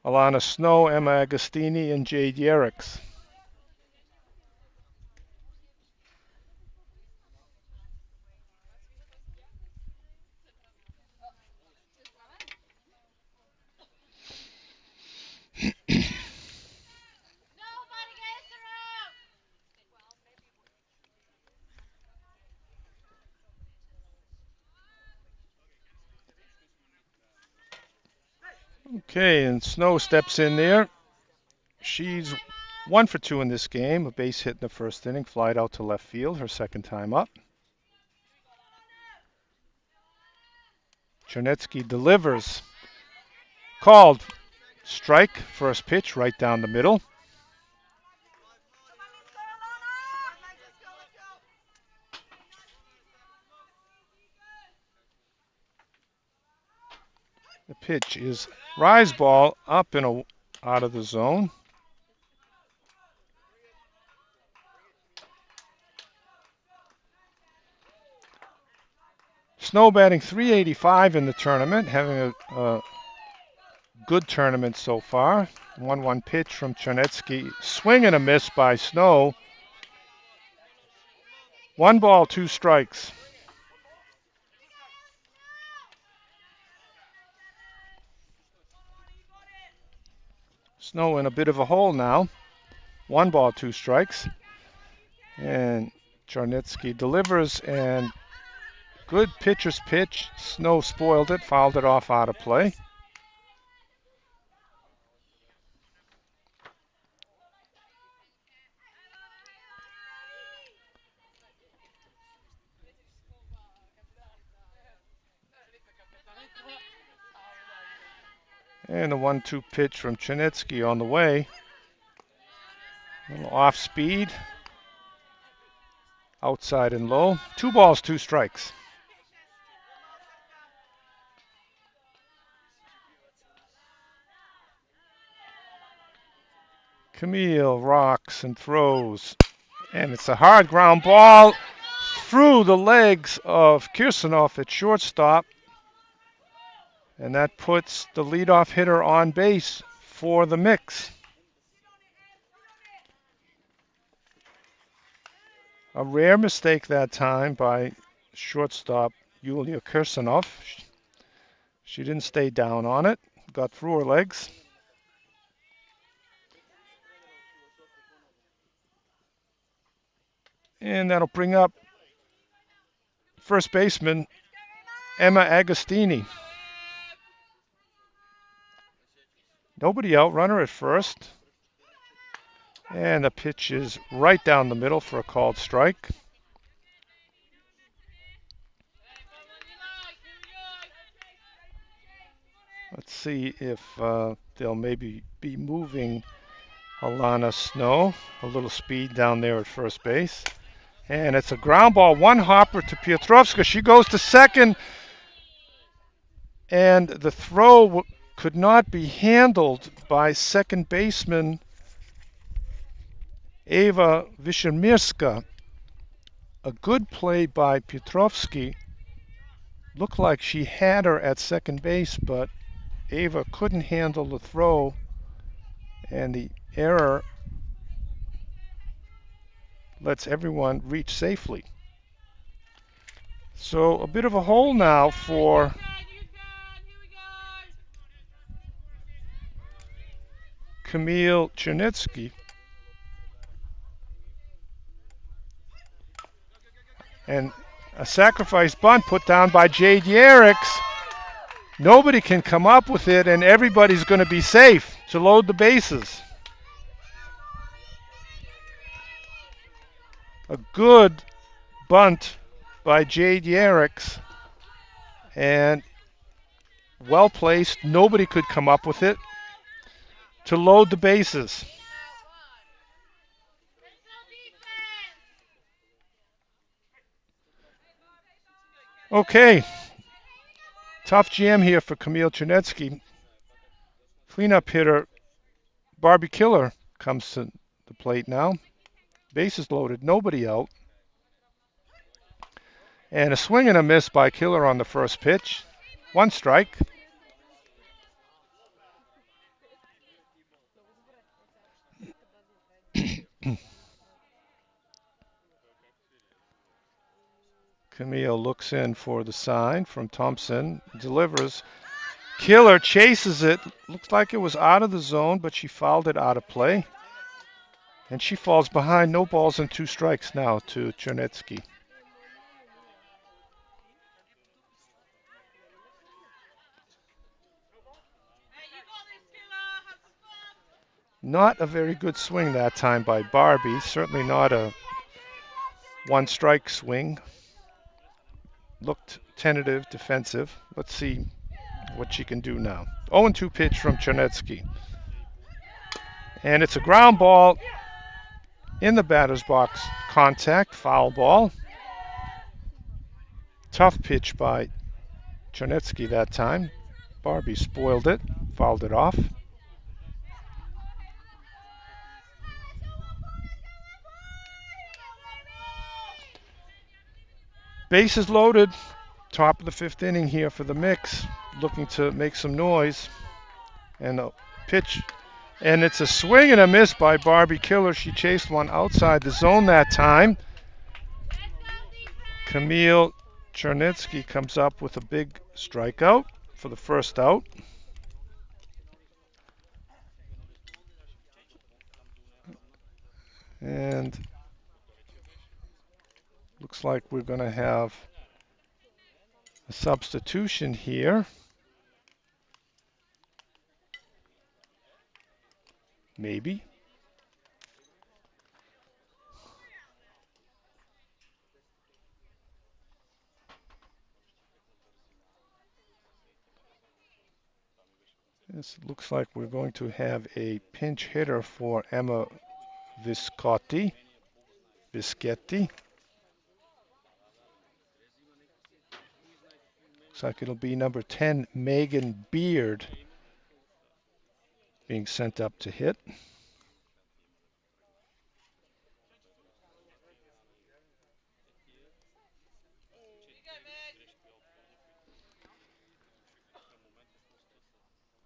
Alana Snow, Emma Agostini, and Jade Yerricks. Okay, and Snow steps in there. She's 1 for 2 in this game. A base hit in the 1st inning, flied out to left field, her 2nd time up. Chernetsky delivers. Called. Strike, first pitch, right down the middle. The pitch is rise ball up and out of the zone. Snow batting .385 in the tournament, having a good tournament so far. 1-1 pitch from Chernetsky. Swing and a miss by Snow. 1 ball, 2 strikes. Snow in a bit of a hole now. 1 ball, 2 strikes. And Chernetsky delivers, and good pitcher's pitch. Snow spoiled it, fouled it off out of play. And the 1-2 pitch from Chernetsky on the way. A little off speed. Outside and low. 2 balls, 2 strikes. Camille rocks and throws. And it's a hard ground ball through the legs of Kirsanov at shortstop. And that puts the leadoff hitter on base for the mix. A rare mistake that time by shortstop Yulia Kirsanov. She didn't stay down on it, got through her legs. And that'll bring up first baseman Emma Agostini. Nobody out, runner at first. And the pitch is right down the middle for a called strike. Let's see if they'll maybe be moving Alana Snow. A little speed down there at first base. And it's a ground ball, 1 hopper to Piotrovska. She goes to second. And the throw could not be handled by second baseman Eva Wiszemirska. A good play by Piotrovsky. Looked like she had her at second base, but Eva couldn't handle the throw, and the error lets everyone reach safely. So a bit of a hole now for Camille Chernetsky. And a sacrifice bunt put down by Jade Yerricks. Nobody can come up with it, and everybody's going to be safe to load the bases. A good bunt by Jade Yerricks, and well placed. Nobody could come up with it to load the bases. Okay, tough jam here for Camille Chernetsky. Cleanup hitter Barbie Killer comes to the plate now. Bases loaded, nobody out. And a swing and a miss by Killer on the first pitch. 1 strike. Camille looks in for the sign from Thompson. Delivers. Killer chases it. Looks like it was out of the zone, but she fouled it out of play. And she falls behind. No balls and 2 strikes now to Chernetsky. Not a very good swing that time by Barbie. Certainly not a 1-strike swing. Looked tentative, defensive. Let's see what she can do now. 0-2 pitch from Chernetsky. And it's a ground ball in the batter's box. Contact, foul ball. Tough pitch by Chernetsky that time. Barbie spoiled it, fouled it off. Bases loaded. Top of the 5th inning here for the mix. Looking to make some noise. And a pitch And it's a swing and a miss by Barbie Killer. She chased one outside the zone that time. Camille Chernitsky comes up with a big strikeout for the first out. And looks like we're going to have a substitution here. Maybe. This looks like we're going to have a pinch hitter for Emma Vischetti. Looks like it'll be number 10, Megan Beard, being sent up to hit.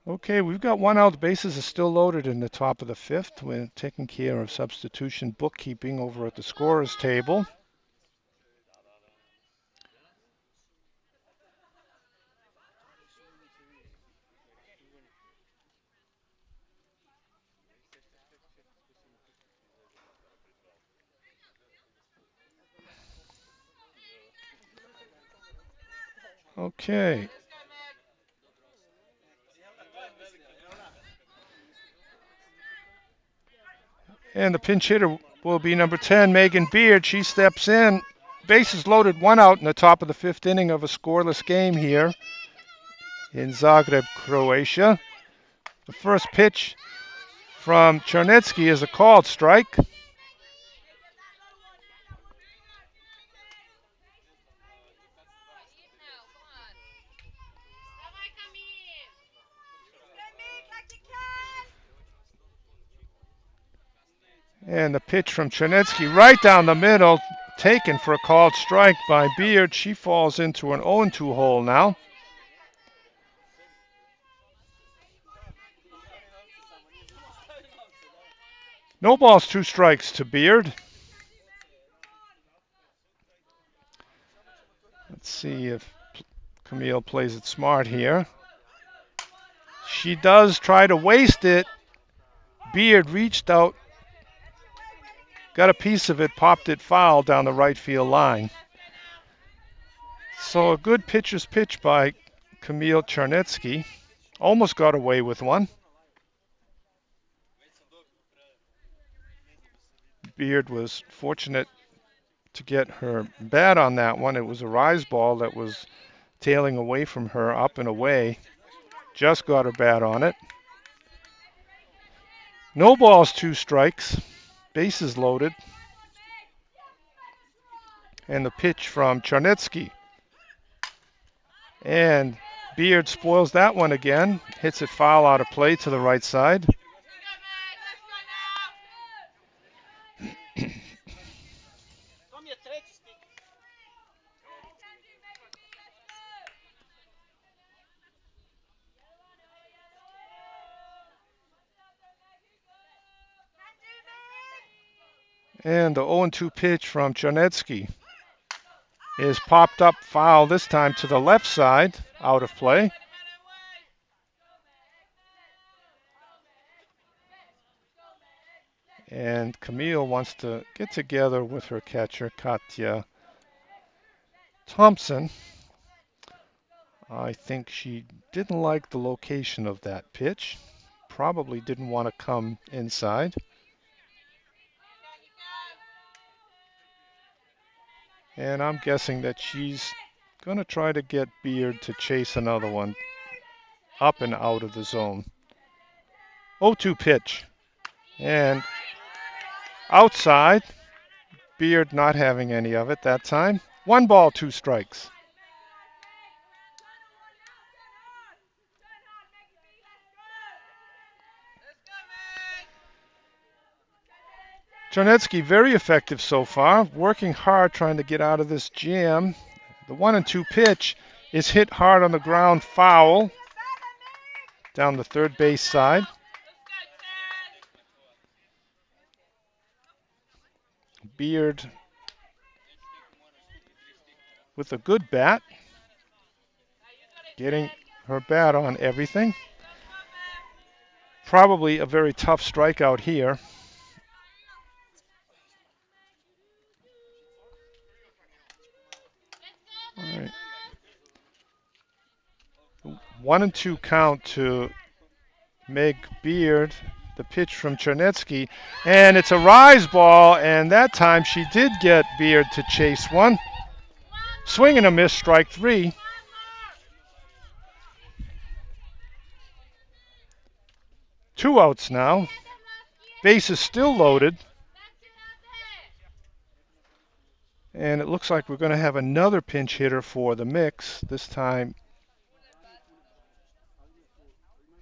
Okay, we've got one out. The bases are still loaded in the top of the fifth. We're taking care of substitution bookkeeping over at the scorer's table. Okay. And the pinch hitter will be number 10, Megan Beard. She steps in. Bases loaded, one out in the top of the fifth inning of a scoreless game here in Zagreb, Croatia. The first pitch from Chernitsky is a called strike. And the pitch from Chernitsky right down the middle, taken for a called strike by Beard. She falls into an 0-2 hole now. No balls, 2 strikes to Beard. Let's see if Camille plays it smart here. She does try to waste it. Beard reached out, got a piece of it, popped it foul down the right field line. So a good pitcher's pitch by Camille Chernitsky. Almost got away with one. Beard was fortunate to get her bat on that one. It was a rise ball that was tailing away from her, up and away. Just got her bat on it. No balls, 2 strikes. Bases loaded. And the pitch from Chernitsky. And Beard spoils that one again. Hits it foul out of play to the right side. And the 0-2 pitch from Chernitsky is popped up foul, this time to the left side, out of play. And Camille wants to get together with her catcher, Katja Thompson. I think she didn't like the location of that pitch. Probably didn't want to come inside. And I'm guessing that she's going to try to get Beard to chase another one up and out of the zone. 0-2 pitch. And outside, Beard not having any of it that time. 1 ball, 2 strikes. Chernitsky very effective so far, working hard trying to get out of this jam. The 1-2 pitch is hit hard on the ground, foul down the third base side. Beard with a good bat, getting her bat on everything. Probably a very tough strikeout here. All right. 1-2 count to Meg Beard. The pitch from Chernetsky, and it's a rise ball, and that time she did get Beard to chase one. Swing and a miss, strike three. Two outs now. Base is still loaded. And it looks like we're going to have another pinch hitter for the mix. This time,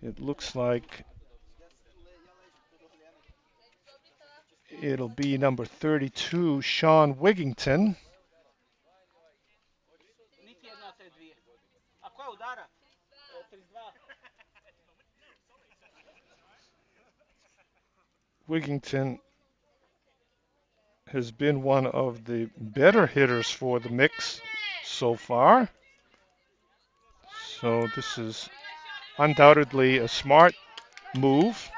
it looks like it'll be number 32, Sean Wigington. Wigington has been one of the better hitters for the mix so far. So this is undoubtedly a smart move.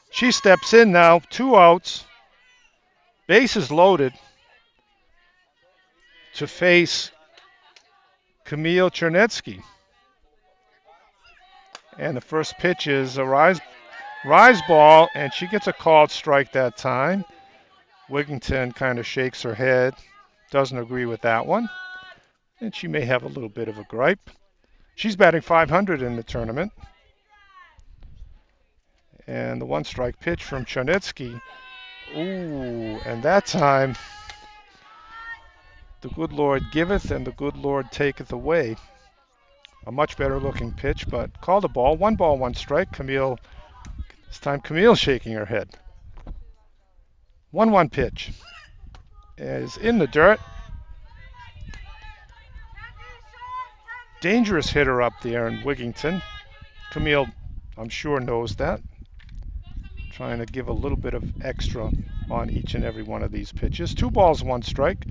She steps in now, two outs. Bases loaded to face Camille Chernetsky. And the first pitch is a rise ball, and she gets a called strike that time. Wigington kind of shakes her head, doesn't agree with that one, and she may have a little bit of a gripe. She's batting .500 in the tournament. And the one strike pitch from Chernetsky. Ooh, and that time, the good Lord giveth and the good Lord taketh away. A much better looking pitch, but called a ball. One ball, one strike. Camille, this time Camille shaking her head. 1-1 pitch is in the dirt. Dangerous hitter up there in Wigington. Camille, I'm sure, knows that. Trying to give a little bit of extra on each and every one of these pitches. 2 balls, 1 strike.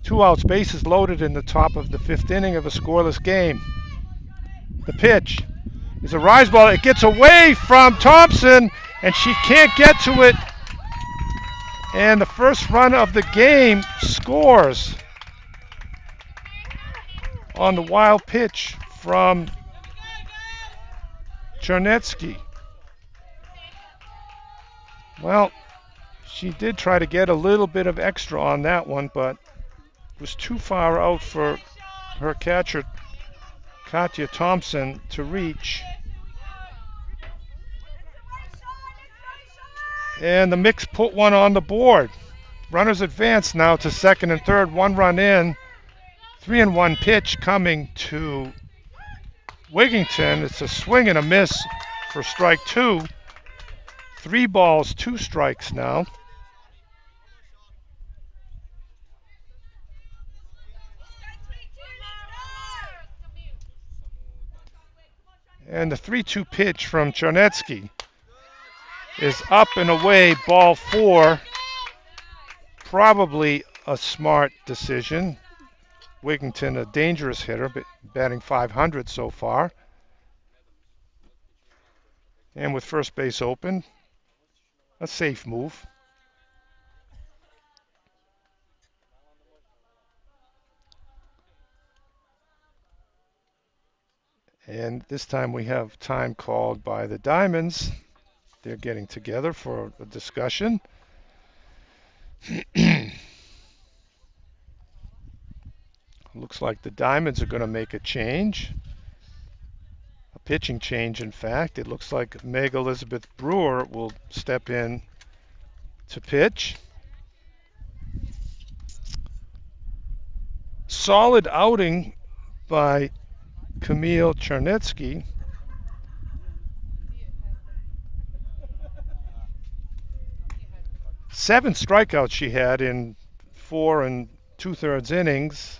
2 outs, bases loaded in the top of the 5th inning of a scoreless game. The pitch is a rise ball. It gets away from Thompson, and she can't get to it. And the first run of the game scores on the wild pitch from Chernetsky. Well, she did try to get a little bit of extra on that one, but was too far out for her catcher, Katya Thompson, to reach. And the mix put one on the board. Runners advance now to second and third, 1 run in. 3-1 pitch coming to Wigington. It's a swing and a miss for strike 2. 3 balls, 2 strikes now. And the 3-2 pitch from Chernetsky is up and away, ball 4. Probably a smart decision. Wigington, a dangerous hitter, batting .500 so far. And with first base open, a safe move. And this time we have time called by the Diamonds. They're getting together for a discussion. Looks like the Diamonds are going to make a change. A pitching change, in fact. It looks like Meg Elizabeth Brewer will step in to pitch. Solid outing by Camille Chernetsky. Seven strikeouts she had in 4 2/3 innings.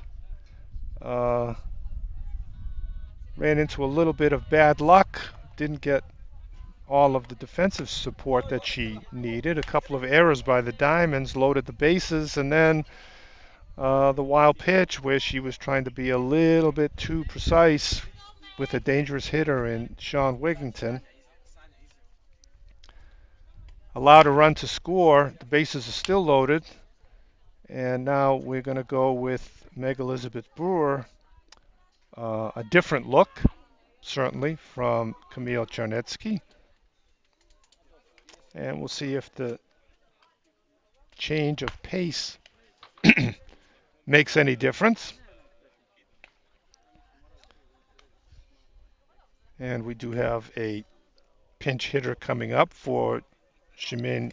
Ran into a little bit of bad luck. Didn't get all of the defensive support that she needed. A couple of errors by the Diamonds loaded the bases, and then the wild pitch where she was trying to be a little bit too precise with a dangerous hitter in Sean Wigington allowed a run to score. The bases are still loaded, and now we're going to go with Meg Elizabeth Brewer. A different look, certainly, from Camille Charnetsky. And we'll see if the change of pace makes any difference. And we do have a pinch hitter coming up for Shemin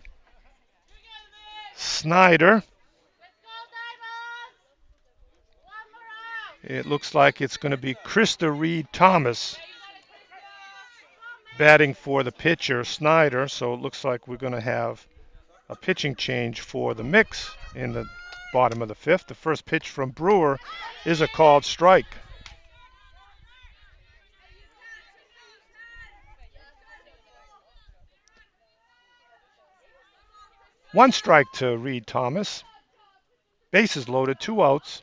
Snyder. It looks like it's going to be Krista Reed Thomas batting for the pitcher, Snyder. So it looks like we're going to have a pitching change for the mix in the bottom of the fifth. The first pitch from Brewer is a called strike. One strike to Reed Thomas. Bases loaded, two outs.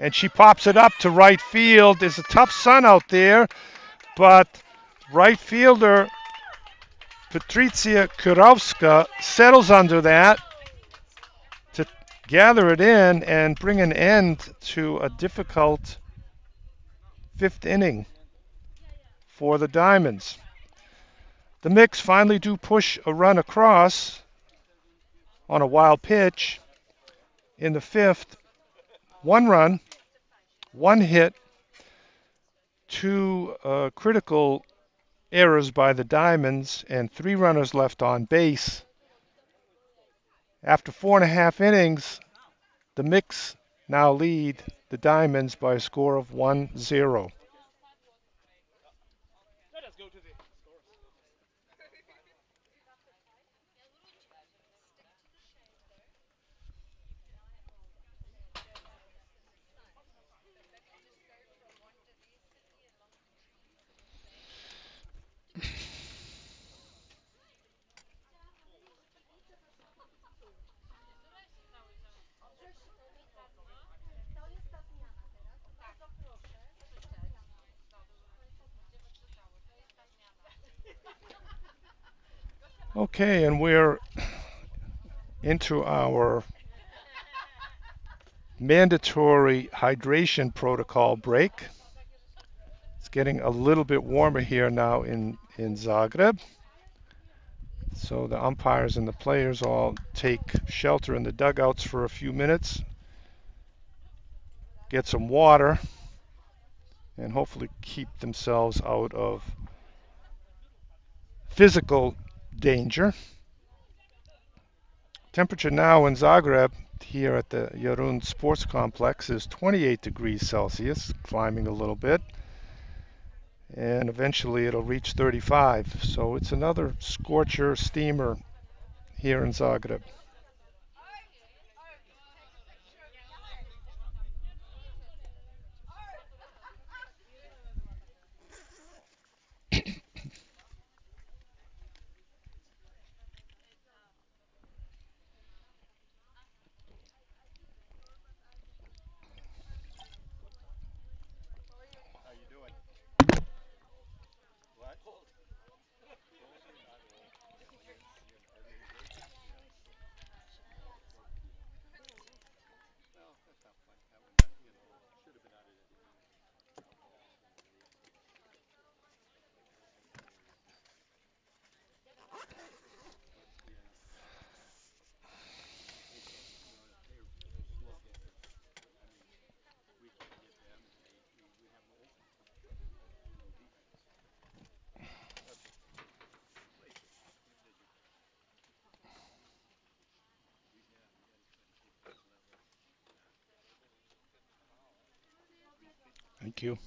And she pops it up to right field. There's a tough sun out there, but right fielder Patricia Kurowska settles under that to gather it in and bring an end to a difficult fifth inning for the Diamonds. The Mix finally do push a run across on a wild pitch in the fifth. One run, one hit, two critical errors by the Diamonds, and three runners left on base. After 4.5 innings, the Mix now lead the Diamonds by a score of 1-0. Okay, and we're into our mandatory hydration protocol break. It's getting a little bit warmer here now in Zagreb. So the umpires and the players all take shelter in the dugouts for a few minutes, get some water, and hopefully keep themselves out of physical danger. Temperature now in Zagreb here at the Jarun Sports Complex is 28 degrees Celsius, climbing a little bit, and eventually it'll reach 35. So it's another scorcher steamer here in Zagreb. Thank you.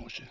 może.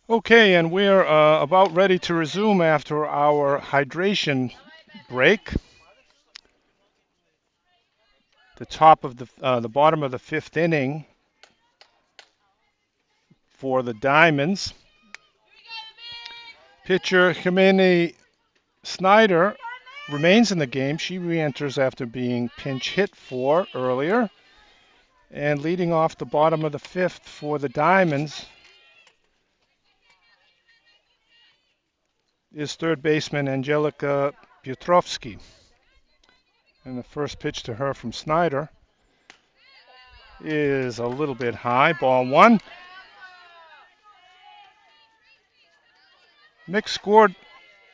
Okay, and we're about ready to resume after our hydration break. The bottom of the fifth inning for the Diamonds. Pitcher Jimene Snyder remains in the game. She re-enters after being pinch hit for earlier. And leading off the bottom of the fifth for the Diamonds is third baseman Angelika Piotrowski. And the first pitch to her from Snyder is a little bit high. Ball one. Mick scored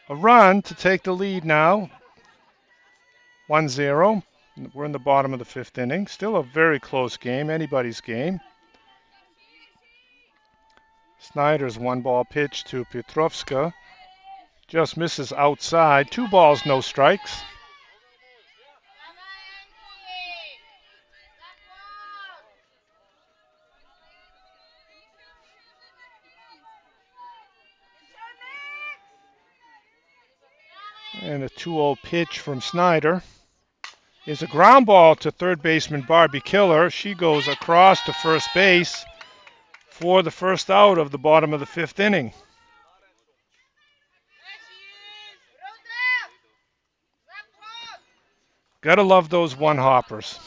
a run to take the lead now. 1-0. We're in the bottom of the fifth inning. Still a very close game, anybody's game. Snyder's one ball pitch to Piotrowska just misses outside. 2 balls, no strikes. And a 2-0 pitch from Snyder is a ground ball to third baseman Barbie Killer. She goes across to first base for the first out of the bottom of the fifth inning. Gotta love those one-hoppers.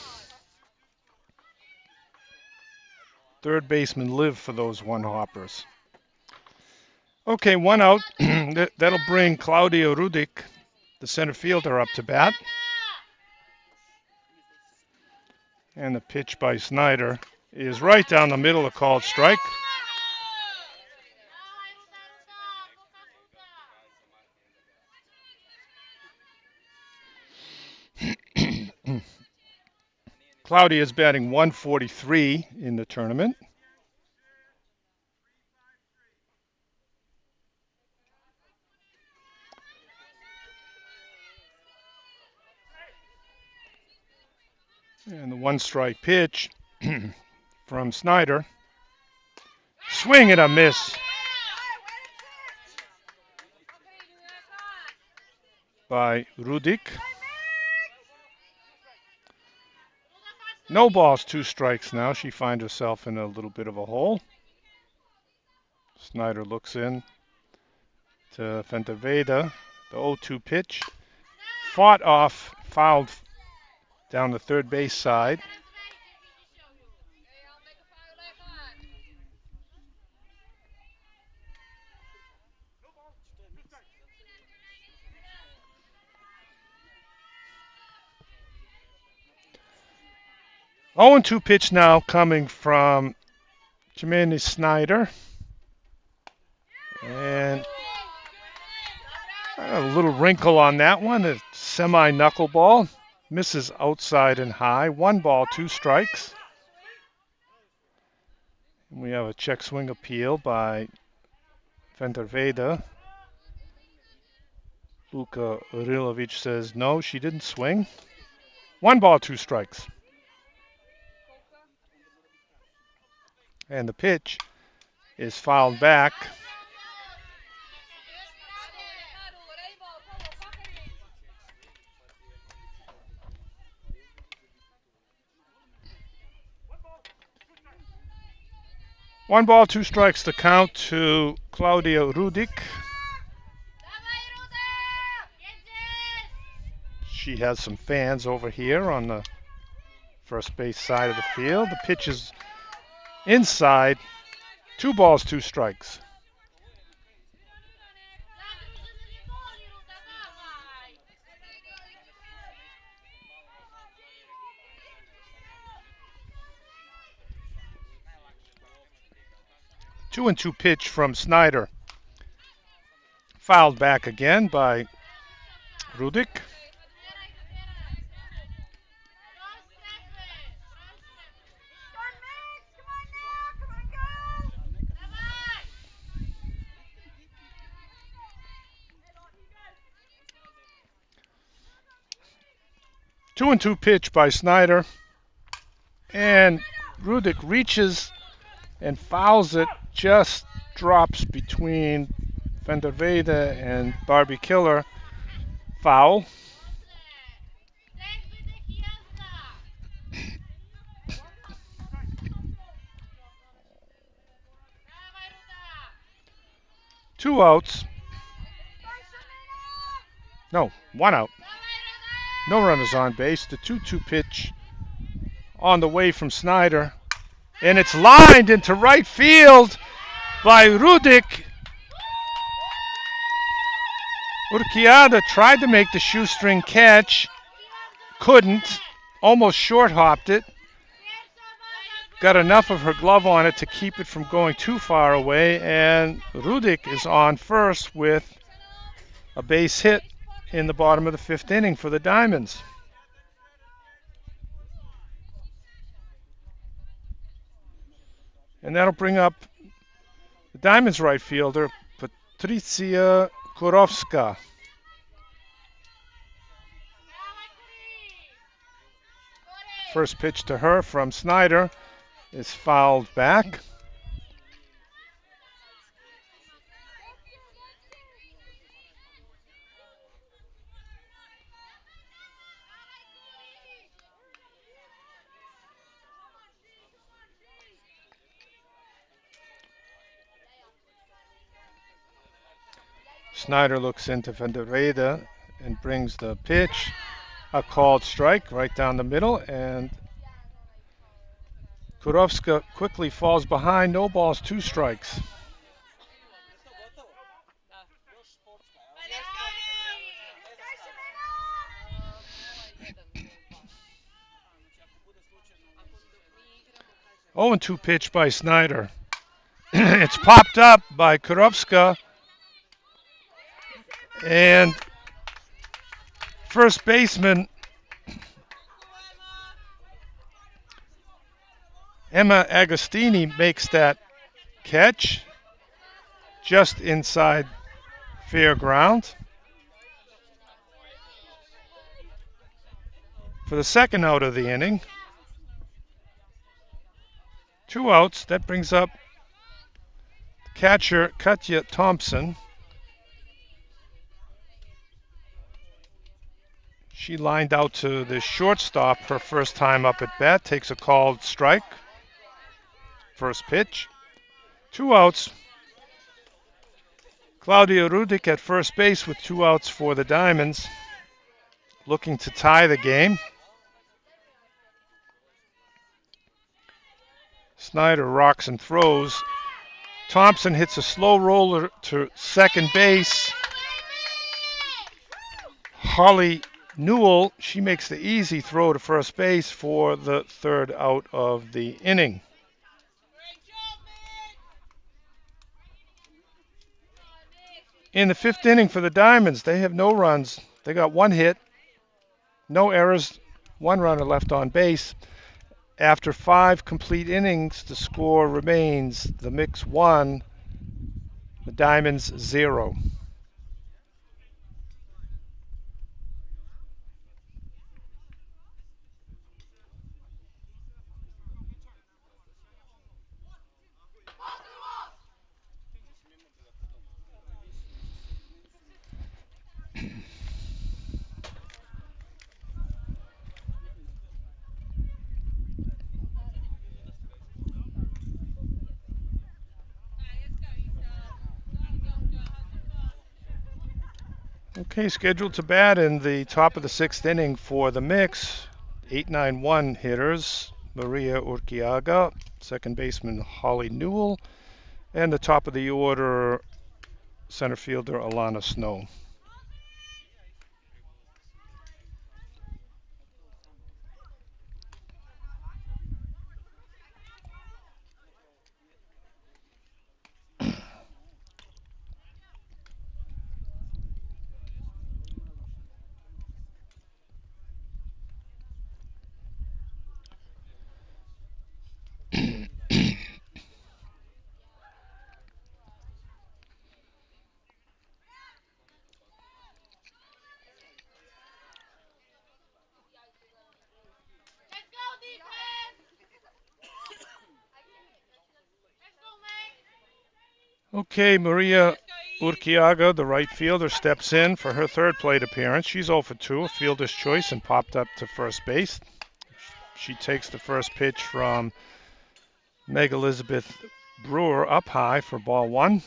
Third basemen live for those one-hoppers. Okay, one out. That'll bring Claudia Rudik, the center fielder, up to bat. And the pitch by Snyder is right down the middle, a called strike. Claudia is batting 143 in the tournament. And the one strike pitch from Snyder. Swing and a miss by Rudik. No balls, 2 strikes now. She finds herself in a little bit of a hole. Snyder looks in to Fentaveda. The 0-2 pitch. Fought off, fouled down the third base side. Oh, 0-2 pitch now coming from Jermaine Snyder. And a little wrinkle on that one. A semi-knuckleball. Misses outside and high. 1 ball, 2 strikes. And we have a check swing appeal by Fentaveda. Luka Urilovic says no, she didn't swing. 1 ball, 2 strikes. And the pitch is fouled back. One ball, 2 strikes to count to Claudia Rudik. She has some fans over here on the first base side of the field. The pitch is inside. 2 balls, 2 strikes. Two and 2 pitch from Snyder. Fouled back again by Rudik. Two and 2 pitch by Snyder. And Rudik reaches and fouls it, just drops between Fentaveda and Barbie Killer. Foul. Two outs. No, 1 out. No runners on base. The 2-2 pitch on the way from Snyder. And it's lined into right field by Rudik. Urquiada tried to make the shoestring catch. Couldn't. Almost short-hopped it. Got enough of her glove on it to keep it from going too far away. And Rudik is on first with a base hit in the bottom of the 5th inning for the Diamonds. And that'll bring up the Diamonds right fielder, Patricia Kurovska. First pitch to her from Snyder is fouled back. Snyder looks into Fentaveda and brings the pitch. A called strike right down the middle, and Kurovska quickly falls behind. No balls, 2 strikes. Oh, and 2 pitch by Snyder. It's popped up by Kurovska. And first baseman Emma Agostini makes that catch just inside fair ground. For the second out of the inning. 2 outs. That brings up catcher Katja Thompson. She lined out to the shortstop her first time up at bat, takes a called strike. First pitch. 2 outs. Claudia Rudik at first base with 2 outs for the Diamonds, looking to tie the game. Snyder rocks and throws. Thompson hits a slow roller to second base. Holly Newell, she makes the easy throw to first base for the 3rd out of the inning. In the 5th inning for the Diamonds, they have no runs. They got 1 hit, no errors, 1 runner left on base. After 5 complete innings, the score remains the Mix 1, the Diamonds 0. Okay, scheduled to bat in the top of the 6th inning for the Mix. 891 hitters, Maria Urquiaga, second baseman Holly Newell, and the top of the order, center fielder Alana Snow. Okay, Maria Urquiaga, the right fielder, steps in for her 3rd plate appearance. She's 0 for 2, a fielder's choice, and popped up to first base. She takes the first pitch from Meg Elizabeth Brewer up high for ball 1.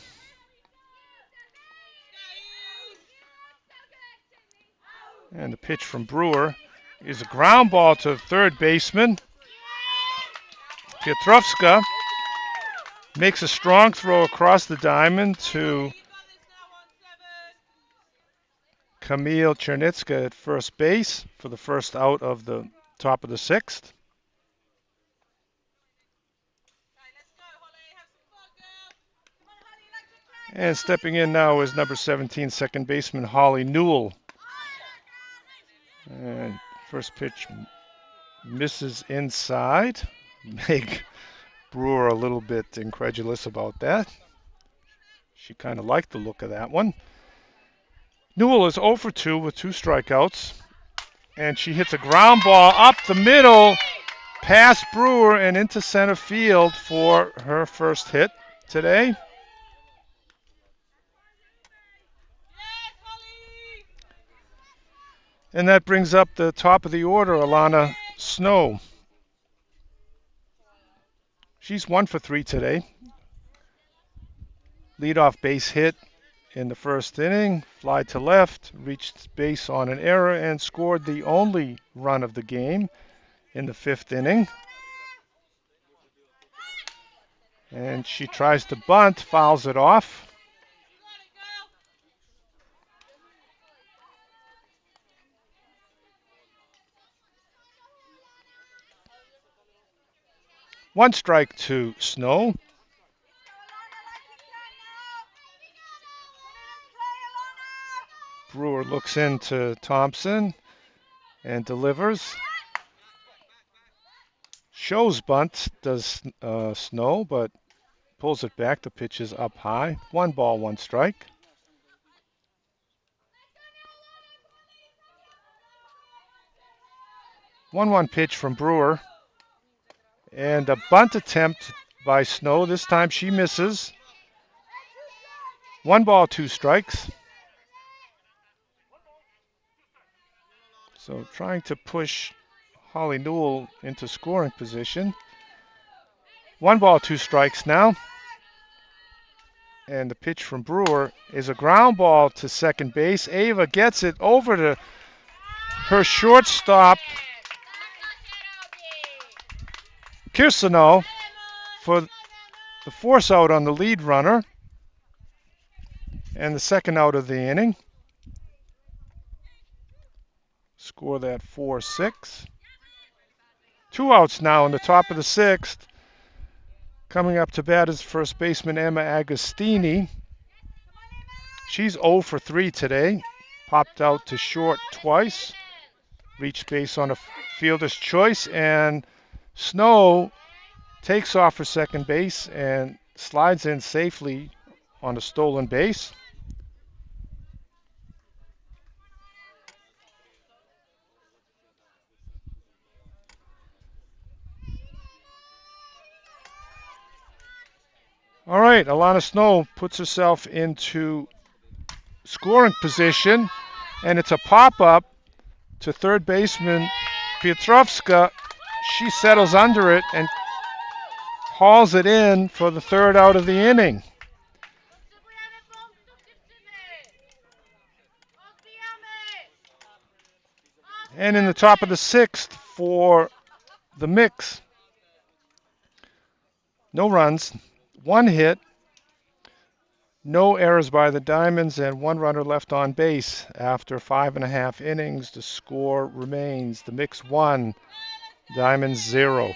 And the pitch from Brewer is a ground ball to the 3rd baseman. Piotrowska makes a strong throw across the diamond to Camille Chernitska at first base for the 1st out of the top of the 6th. And stepping in now is number 17, second baseman Holly Newell. And first pitch misses inside. Meg Brewer a little bit incredulous about that. She kind of liked the look of that one. Newell is 0 for 2 with 2 strikeouts. And she hits a ground ball up the middle, past Brewer and into center field for her first hit today. And that brings up the top of the order, Alana Snow. She's 1 for 3 today. Leadoff base hit in the 1st inning, fly to left, reached base on an error, and scored the only run of the game in the 5th inning. And she tries to bunt, fouls it off. One strike to Snow. Brewer looks into Thompson and delivers. Shows bunt, does Snow, but pulls it back. The pitch is up high. 1 ball, 1 strike. One pitch from Brewer. And a bunt attempt by Snow. This time she misses. 1 ball, 2 strikes. So trying to push Holly Newell into scoring position. 1-2 strikes now. And the pitch from Brewer is a ground ball to second base. Ava gets it over to her shortstop, Kirsanov, for the force out on the lead runner and the second out of the inning. Score that 4-6. 2 outs now in the top of the 6th. Coming up to bat is first baseman Emma Agostini. She's 0 for 3 today. Popped out to short twice. Reached base on a fielder's choice, and Snow takes off for second base and slides in safely on a stolen base. All right, Alana Snow puts herself into scoring position, and it's a pop-up to third baseman Pietrovska. She settles under it and hauls it in for the third out of the inning. And in the top of the 6th for the Mix, no runs, 1 hit, no errors by the Diamonds, and 1 runner left on base. After 5.5 innings, the score remains the Mix 1, Diamonds 0.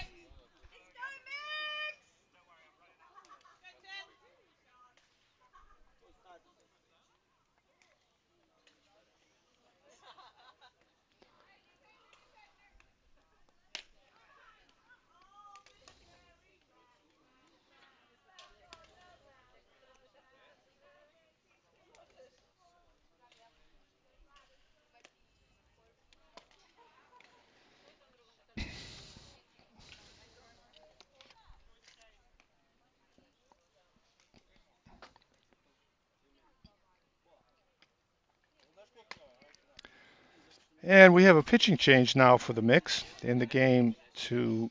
And we have a pitching change now for the Mix in the game to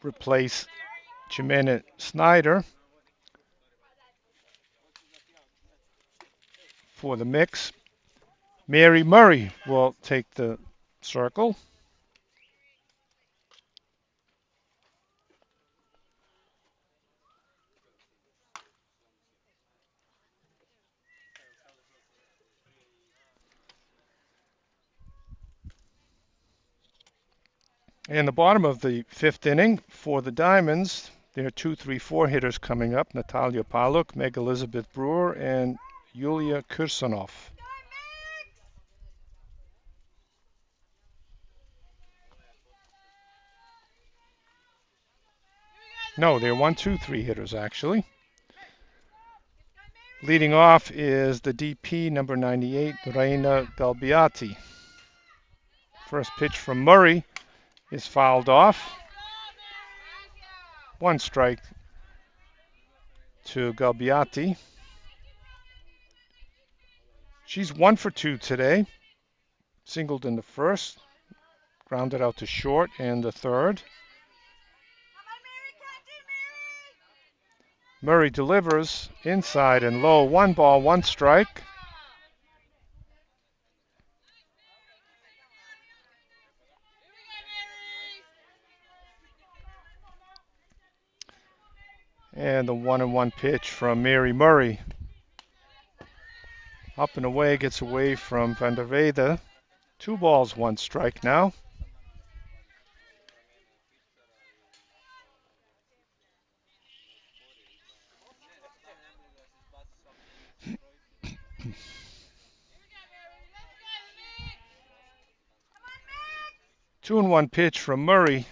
replace Jimena Snyder. For the Mix, Mary Murray will take the circle. In the bottom of the 5th inning for the Diamonds, there are 2, 3, 4 hitters coming up. Natalia Paluk, Meg Elizabeth Brewer, and Yulia Kirsanov. No, they're 1, 2, 3 hitters actually. Leading off is the DP, number 98, Reina Galbiati. First pitch from Murray is fouled off. 1 strike to Galbiati. She's 1 for 2 today. Singled in the first, grounded out to short in the third. Murray delivers inside and low. 1 ball, 1 strike. And the 1-1 pitch from Mary Murray. Up and away, gets away from Van der Weyde. 2 balls, 1 strike now. Two and one pitch from Murray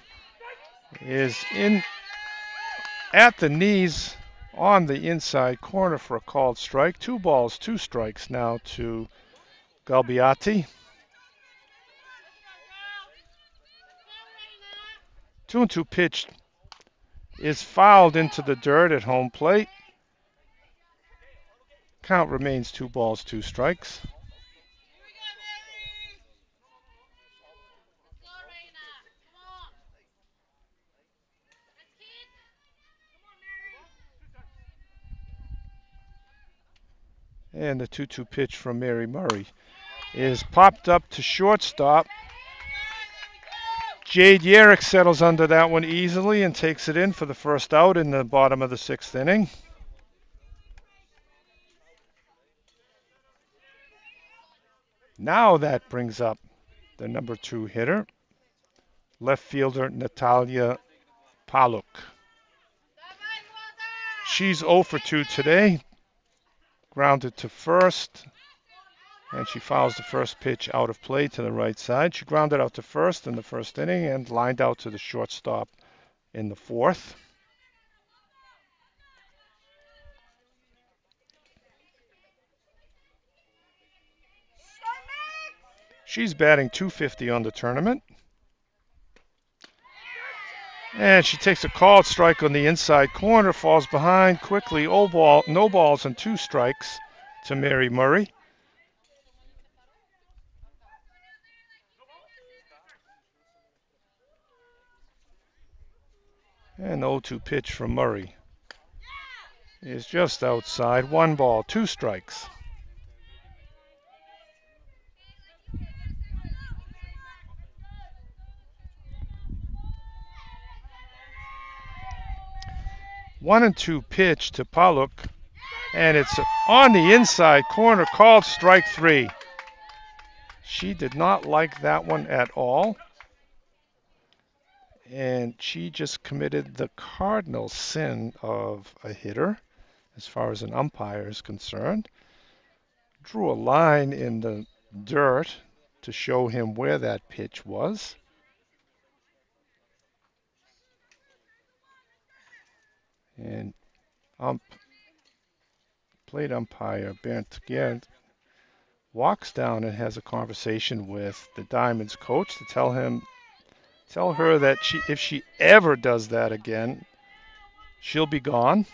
is in at the knees on the inside corner for a called strike. 2 balls, 2 strikes now to Galbiati. 2-2 pitch is fouled into the dirt at home plate. Count remains 2 balls, 2 strikes. And the 2-2 pitch from Mary Murray is popped up to shortstop. Jade Yerrick settles under that one easily and takes it in for the first out in the bottom of the 6th inning. Now that brings up the number 2 hitter, left fielder Natalia Paluk. She's 0 for 2 today, grounded to first, and she fouls the first pitch out of play to the right side. She grounded out to first in the first inning and lined out to the shortstop in the 4th. She's batting .250 on the tournament. And she takes a called strike on the inside corner, falls behind quickly, no balls and 2 strikes to Mary Murray. And the 0-2 pitch from Murray is just outside. 1 ball, 2 strikes. One and 2 pitch to Paluk, and it's on the inside corner, called strike 3. She did not like that one at all, and she just committed the cardinal sin of a hitter as far as an umpire is concerned. Drew a line in the dirt to show him where that pitch was. And plate umpire Bernd Gerd walks down and has a conversation with the Diamonds coach to tell her that if she ever does that again, she'll be gone.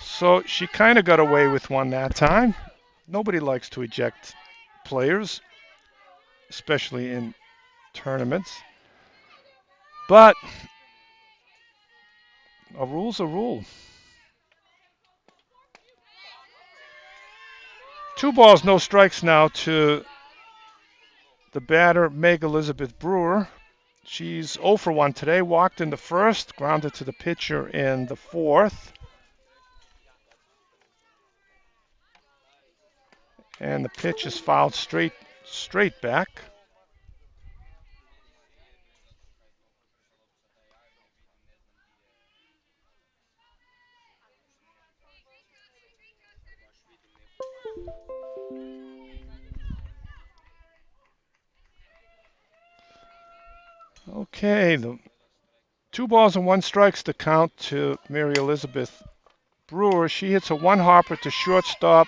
So she kind of got away with one that time. Nobody likes to eject players, especially in tournaments. But a rule's a rule. 2 balls, no strikes now to the batter, Meg Elizabeth Brewer. She's 0 for 1 today, walked in the 1st, grounded to the pitcher in the 4th. And the pitch is fouled straight back. Okay, the 2 balls and 1 strikes to count to Mary Elizabeth Brewer. She hits a 1-hopper to shortstop.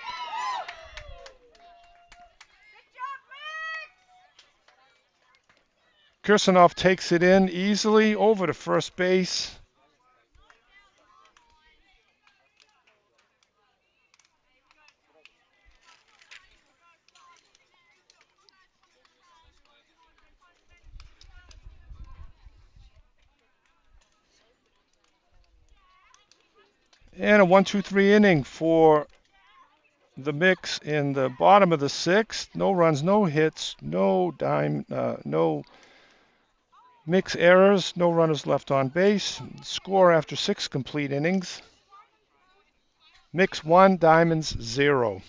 Kirsanov takes it in easily over to first base. And a 1-2-3 inning for the Mix in the bottom of the 6th. No runs, no hits, no Mix errors, no runners left on base. Score after 6 complete innings. Mix 1, Diamonds 0.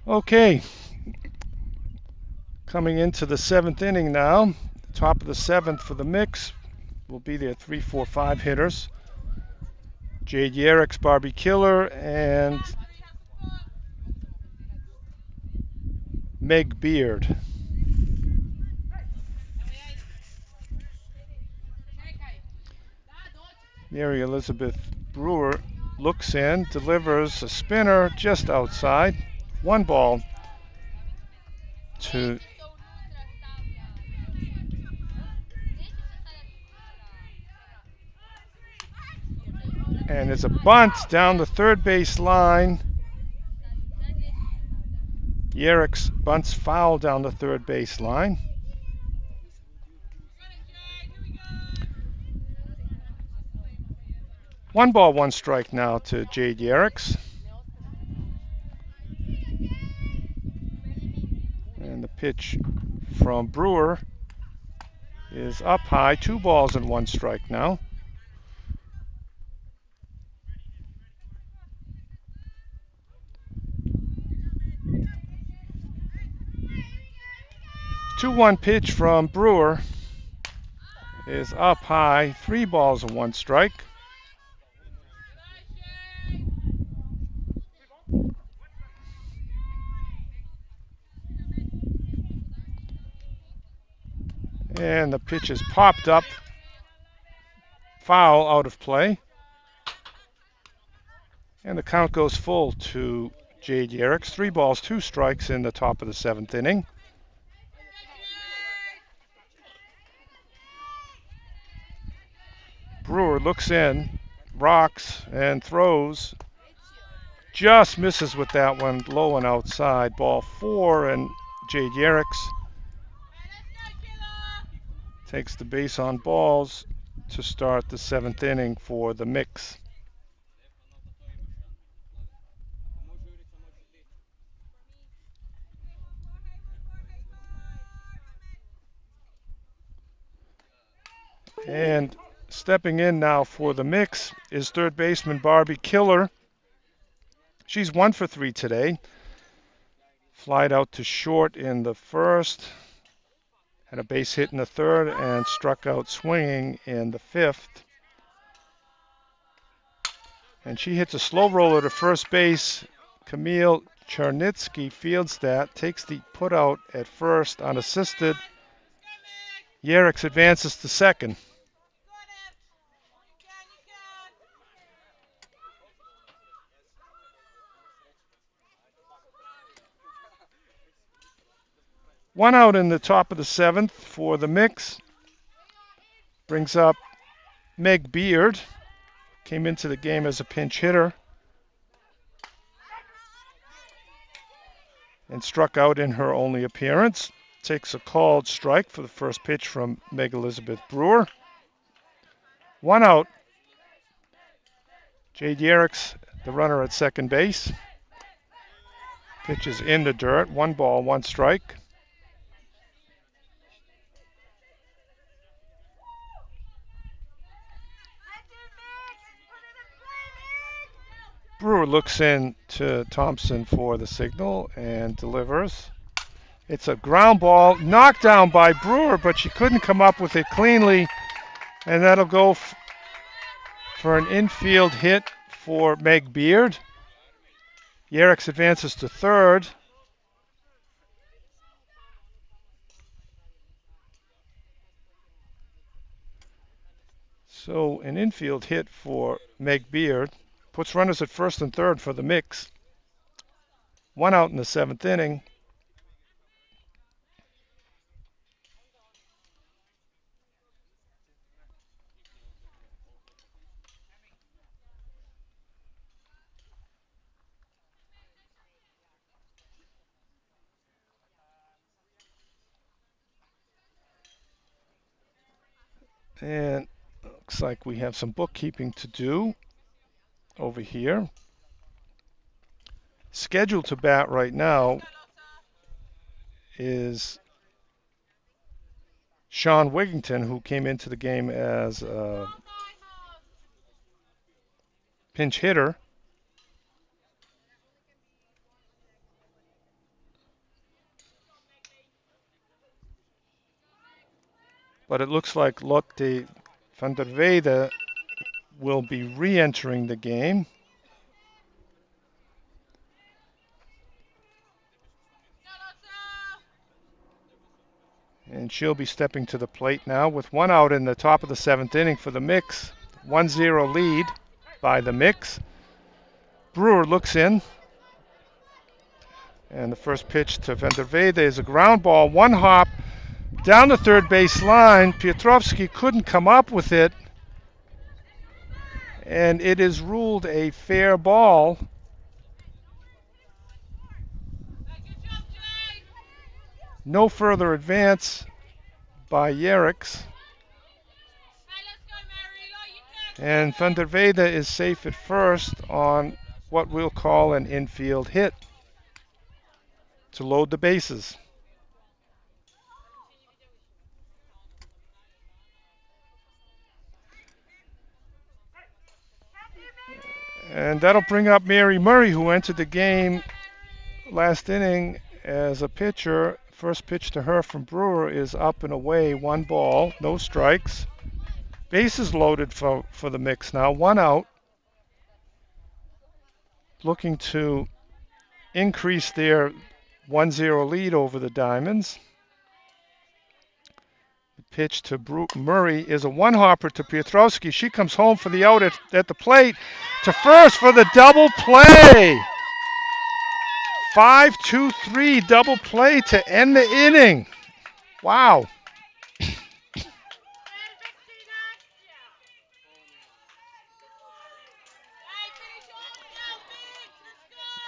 Okay, coming into the 7th inning now. Top of the 7th for the Mix will be their 3, 4, 5 hitters. Jade Yerrick's Barbie Killer and Meg Beard. Mary Elizabeth Brewer looks in, delivers a spinner just outside. 1 ball, to and it's a bunt down the third base line. Yerrick's bunts foul down the third base line. One ball, one strike now to Jade Yerrick's. And the pitch from Brewer is up high. 2 balls and 1 strike now. The 2-1 pitch from Brewer is up high. 3 balls and 1 strike. And the pitch is popped up. Foul, out of play. And the count goes full to Jade Yerrick's. 3 balls, 2 strikes in the top of the 7th inning. Brewer looks in, rocks, and throws. Just misses with that one, low and outside. Ball 4, and Jade Yerrick's takes the base on balls to start the 7th inning for the mix. And stepping in now for the mix is third baseman Barbie Killer. She's 1 for 3 today. Flied out to short in the first, had a base hit in the third, and struck out swinging in the 5th. And she hits a slow roller to first base. Camille Chernitsky fields that, takes the put out at first unassisted. Yerrick's advances to second. One out in the top of the 7th for the mix. Brings up Meg Beard. Came into the game as a pinch hitter and struck out in her only appearance. Takes a called strike for the first pitch from Meg Elizabeth Brewer. 1 out. Jade Yerrick's the runner at second base. Pitch is in the dirt. 1 ball, 1 strike. Brewer looks in to Thompson for the signal and delivers. It's a ground ball knocked down by Brewer, but she couldn't come up with it cleanly, and that'll go for an infield hit for Meg Beard. Yerrick's advances to third. So an infield hit for Meg Beard. Puts runners at first and third for the mix. 1 out in the 7th inning. And looks like we have some bookkeeping to do over here. Scheduled to bat right now is Sean Wigington, who came into the game as a pinch hitter. But it looks like Lotte van der Weyde will be re-entering the game. And she'll be stepping to the plate now with 1 out in the top of the 7th inning for the mix. 1-0 lead by the mix. Brewer looks in. And the first pitch to Van der Velde is a ground ball, one hop down the third base line. Piotrowski couldn't come up with it, and it is ruled a fair ball. No further advance by Yerix. And Van der Velde is safe at first on what we'll call an infield hit to load the bases. And that'll bring up Mary Murray, who entered the game last inning as a pitcher. First pitch to her from Brewer is up and away, one ball, no strikes. Bases loaded for the mix now, one out. Looking to increase their 1-0 lead over the Diamonds. The pitch to Murray is a one-hopper to Piotrowski. She comes home for the out at the plate. To first for the double play. 5-2-3 double play to end the inning. Wow.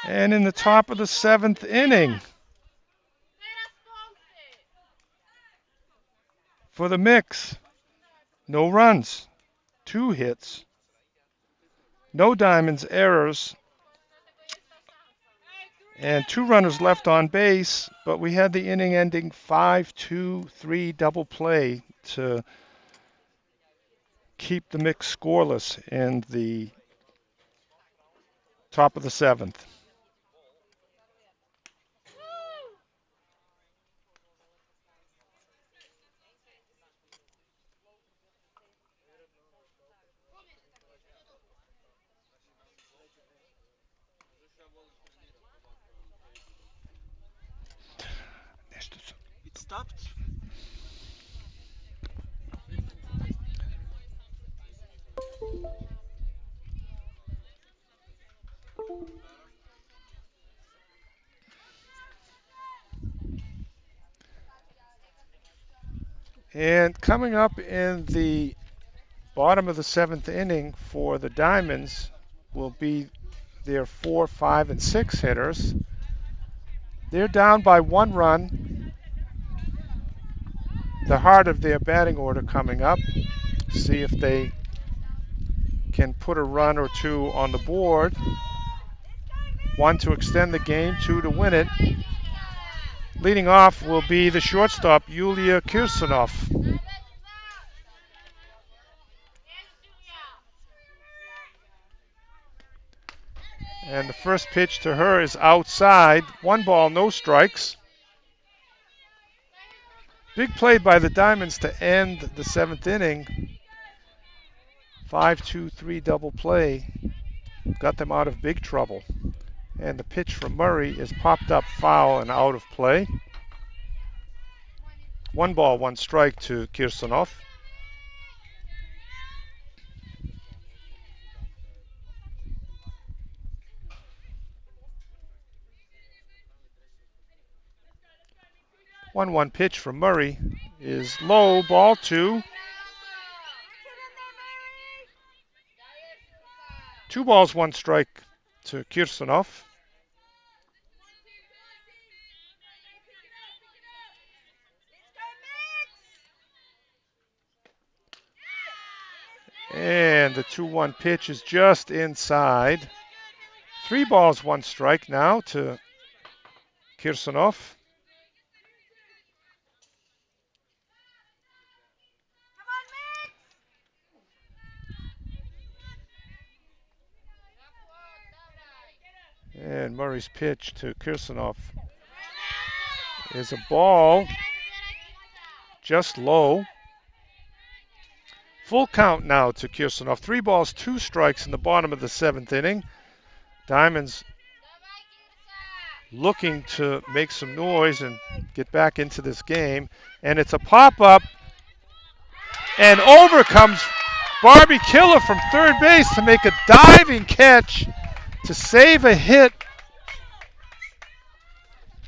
And in the top of the seventh inning, for the mix, no runs, 2 hits, no Diamonds errors, and 2 runners left on base, but we had the inning ending 5-2-3 double play to keep the mix scoreless in the top of the seventh. It stopped. And coming up in the bottom of the seventh inning for the Diamonds will be their 4, 5, and 6 hitters. They're down by 1 run. The heart of their batting order coming up. See if they can put a run or 2 on the board. 1 to extend the game, 2 to win it. Leading off will be the shortstop, Yulia Kirsanov. And the first pitch to her is outside. 1 ball, no strikes. Big play by the Diamonds to end the 7th inning. 5-2-3 double play. Got them out of big trouble. And the pitch from Murray is popped up foul and out of play. 1 ball, 1 strike to Kirsanov. One pitch from Murray is low, ball 2. 2 balls, 1 strike to Kirsanov. And the 2-1 pitch is just inside. 3 balls, 1 strike now to Kirsanov. And Murray's pitch to Kirsanov is a ball, just low. Full count now to Kirsanov. 3 balls, 2 strikes in the bottom of the 7th inning. Diamonds looking to make some noise and get back into this game. And it's a pop-up. And over comes Barbie Killer from third base to make a diving catch to save a hit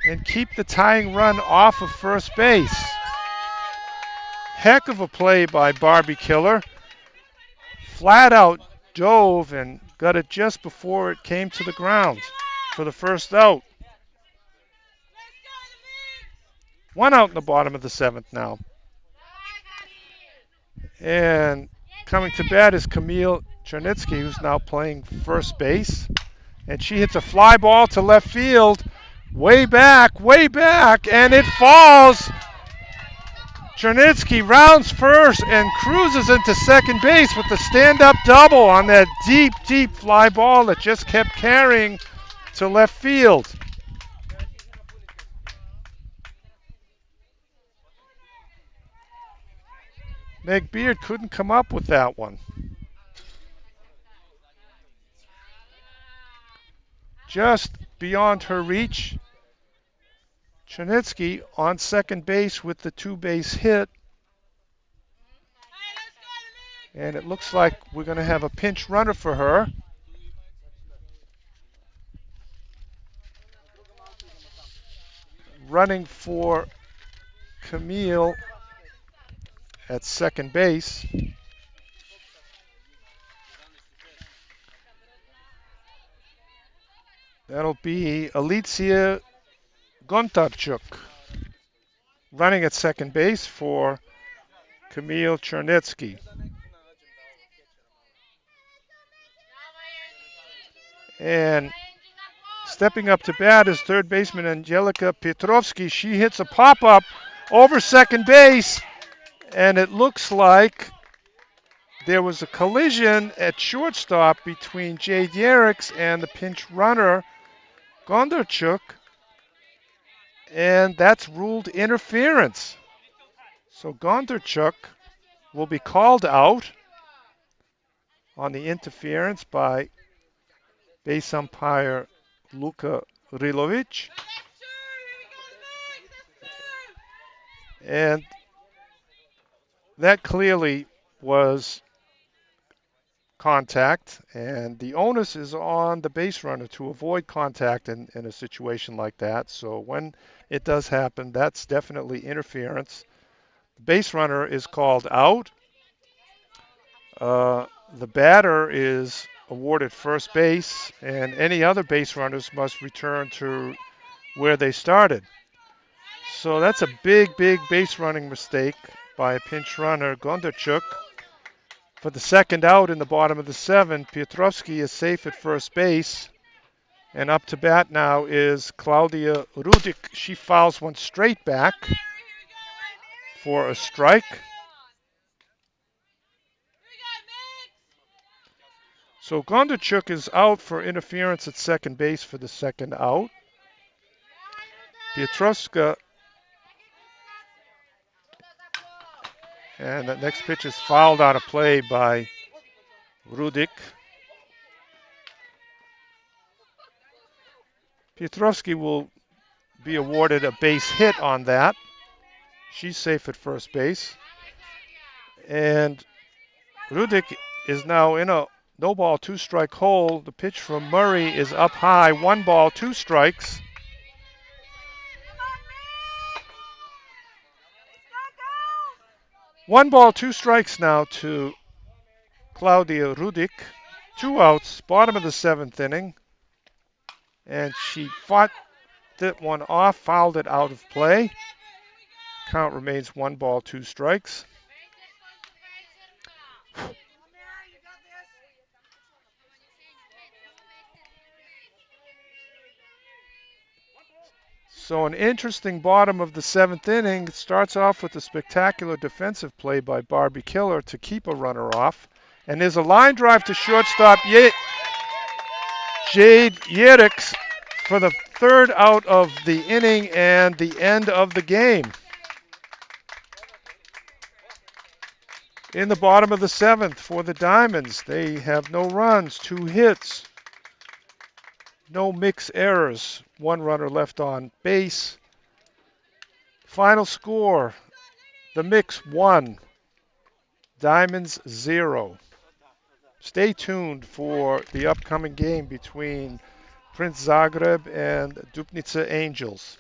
and keep the tying run off of first base. Heck of a play by Barbie Killer. Flat out dove and got it just before it came to the ground for the first out. One out in the bottom of the seventh now. And coming to bat is Camille Chernitsky, who's now playing first base. And she hits a fly ball to left field, way back, and it falls. Chernitsky rounds first and cruises into second base with the stand-up double on that deep, deep fly ball that just kept carrying to left field. Meg Beard couldn't come up with that one. Just beyond her reach. Chernitsky on second base with the two-base hit. And it looks like we're going to have a pinch runner for her. Running for Camille at second base. That'll be Alicia Gontarchuk running at second base for Camille Chernitsky. And stepping up to bat is third baseman Angelika Petrovsky. She hits a pop-up over second base, and it looks like there was a collision at shortstop between Jade Yerriks and the pinch runner Gondarchuk, and that's ruled interference. So Gondarchuk will be called out on the interference by base umpire Luka Rilovic. And that clearly was contact, and the onus is on the base runner to avoid contact in a situation like that. So when it does happen, that's definitely interference. The base runner is called out. The batter is awarded first base, and any other base runners must return to where they started. So that's a big, big base running mistake by a pinch runner, Gondarchuk. For the second out in the bottom of the seventh, Petrovsky is safe at first base. And up to bat now is Claudia Rudik. She fouls one straight back for a strike. So Gondarchuk is out for interference at second base for the second out. Petrovska, and that next pitch is fouled out of play by Rudik. Petrovsky will be awarded a base hit on that. She's safe at first base. And Rudik is now in a no ball, two strike hole. The pitch from Murray is up high. 1 ball, 2 strikes. One ball, 2 strikes now to Claudia Rudik. 2 outs, bottom of the seventh inning. And she fought that one off, fouled it out of play. Count remains 1 ball, 2 strikes. So an interesting bottom of the seventh inning. It starts off with a spectacular defensive play by Barbie Killer to keep a runner off. And there's a line drive to shortstop Jade Yerriks for the third out of the inning and the end of the game. In the bottom of the seventh for the Diamonds, they have no runs, 2 hits, no mix errors, 1 runner left on base. Final score, the Mix 1, Diamonds 0. Stay tuned for the upcoming game between Prince Zagreb and Dupnica Angels.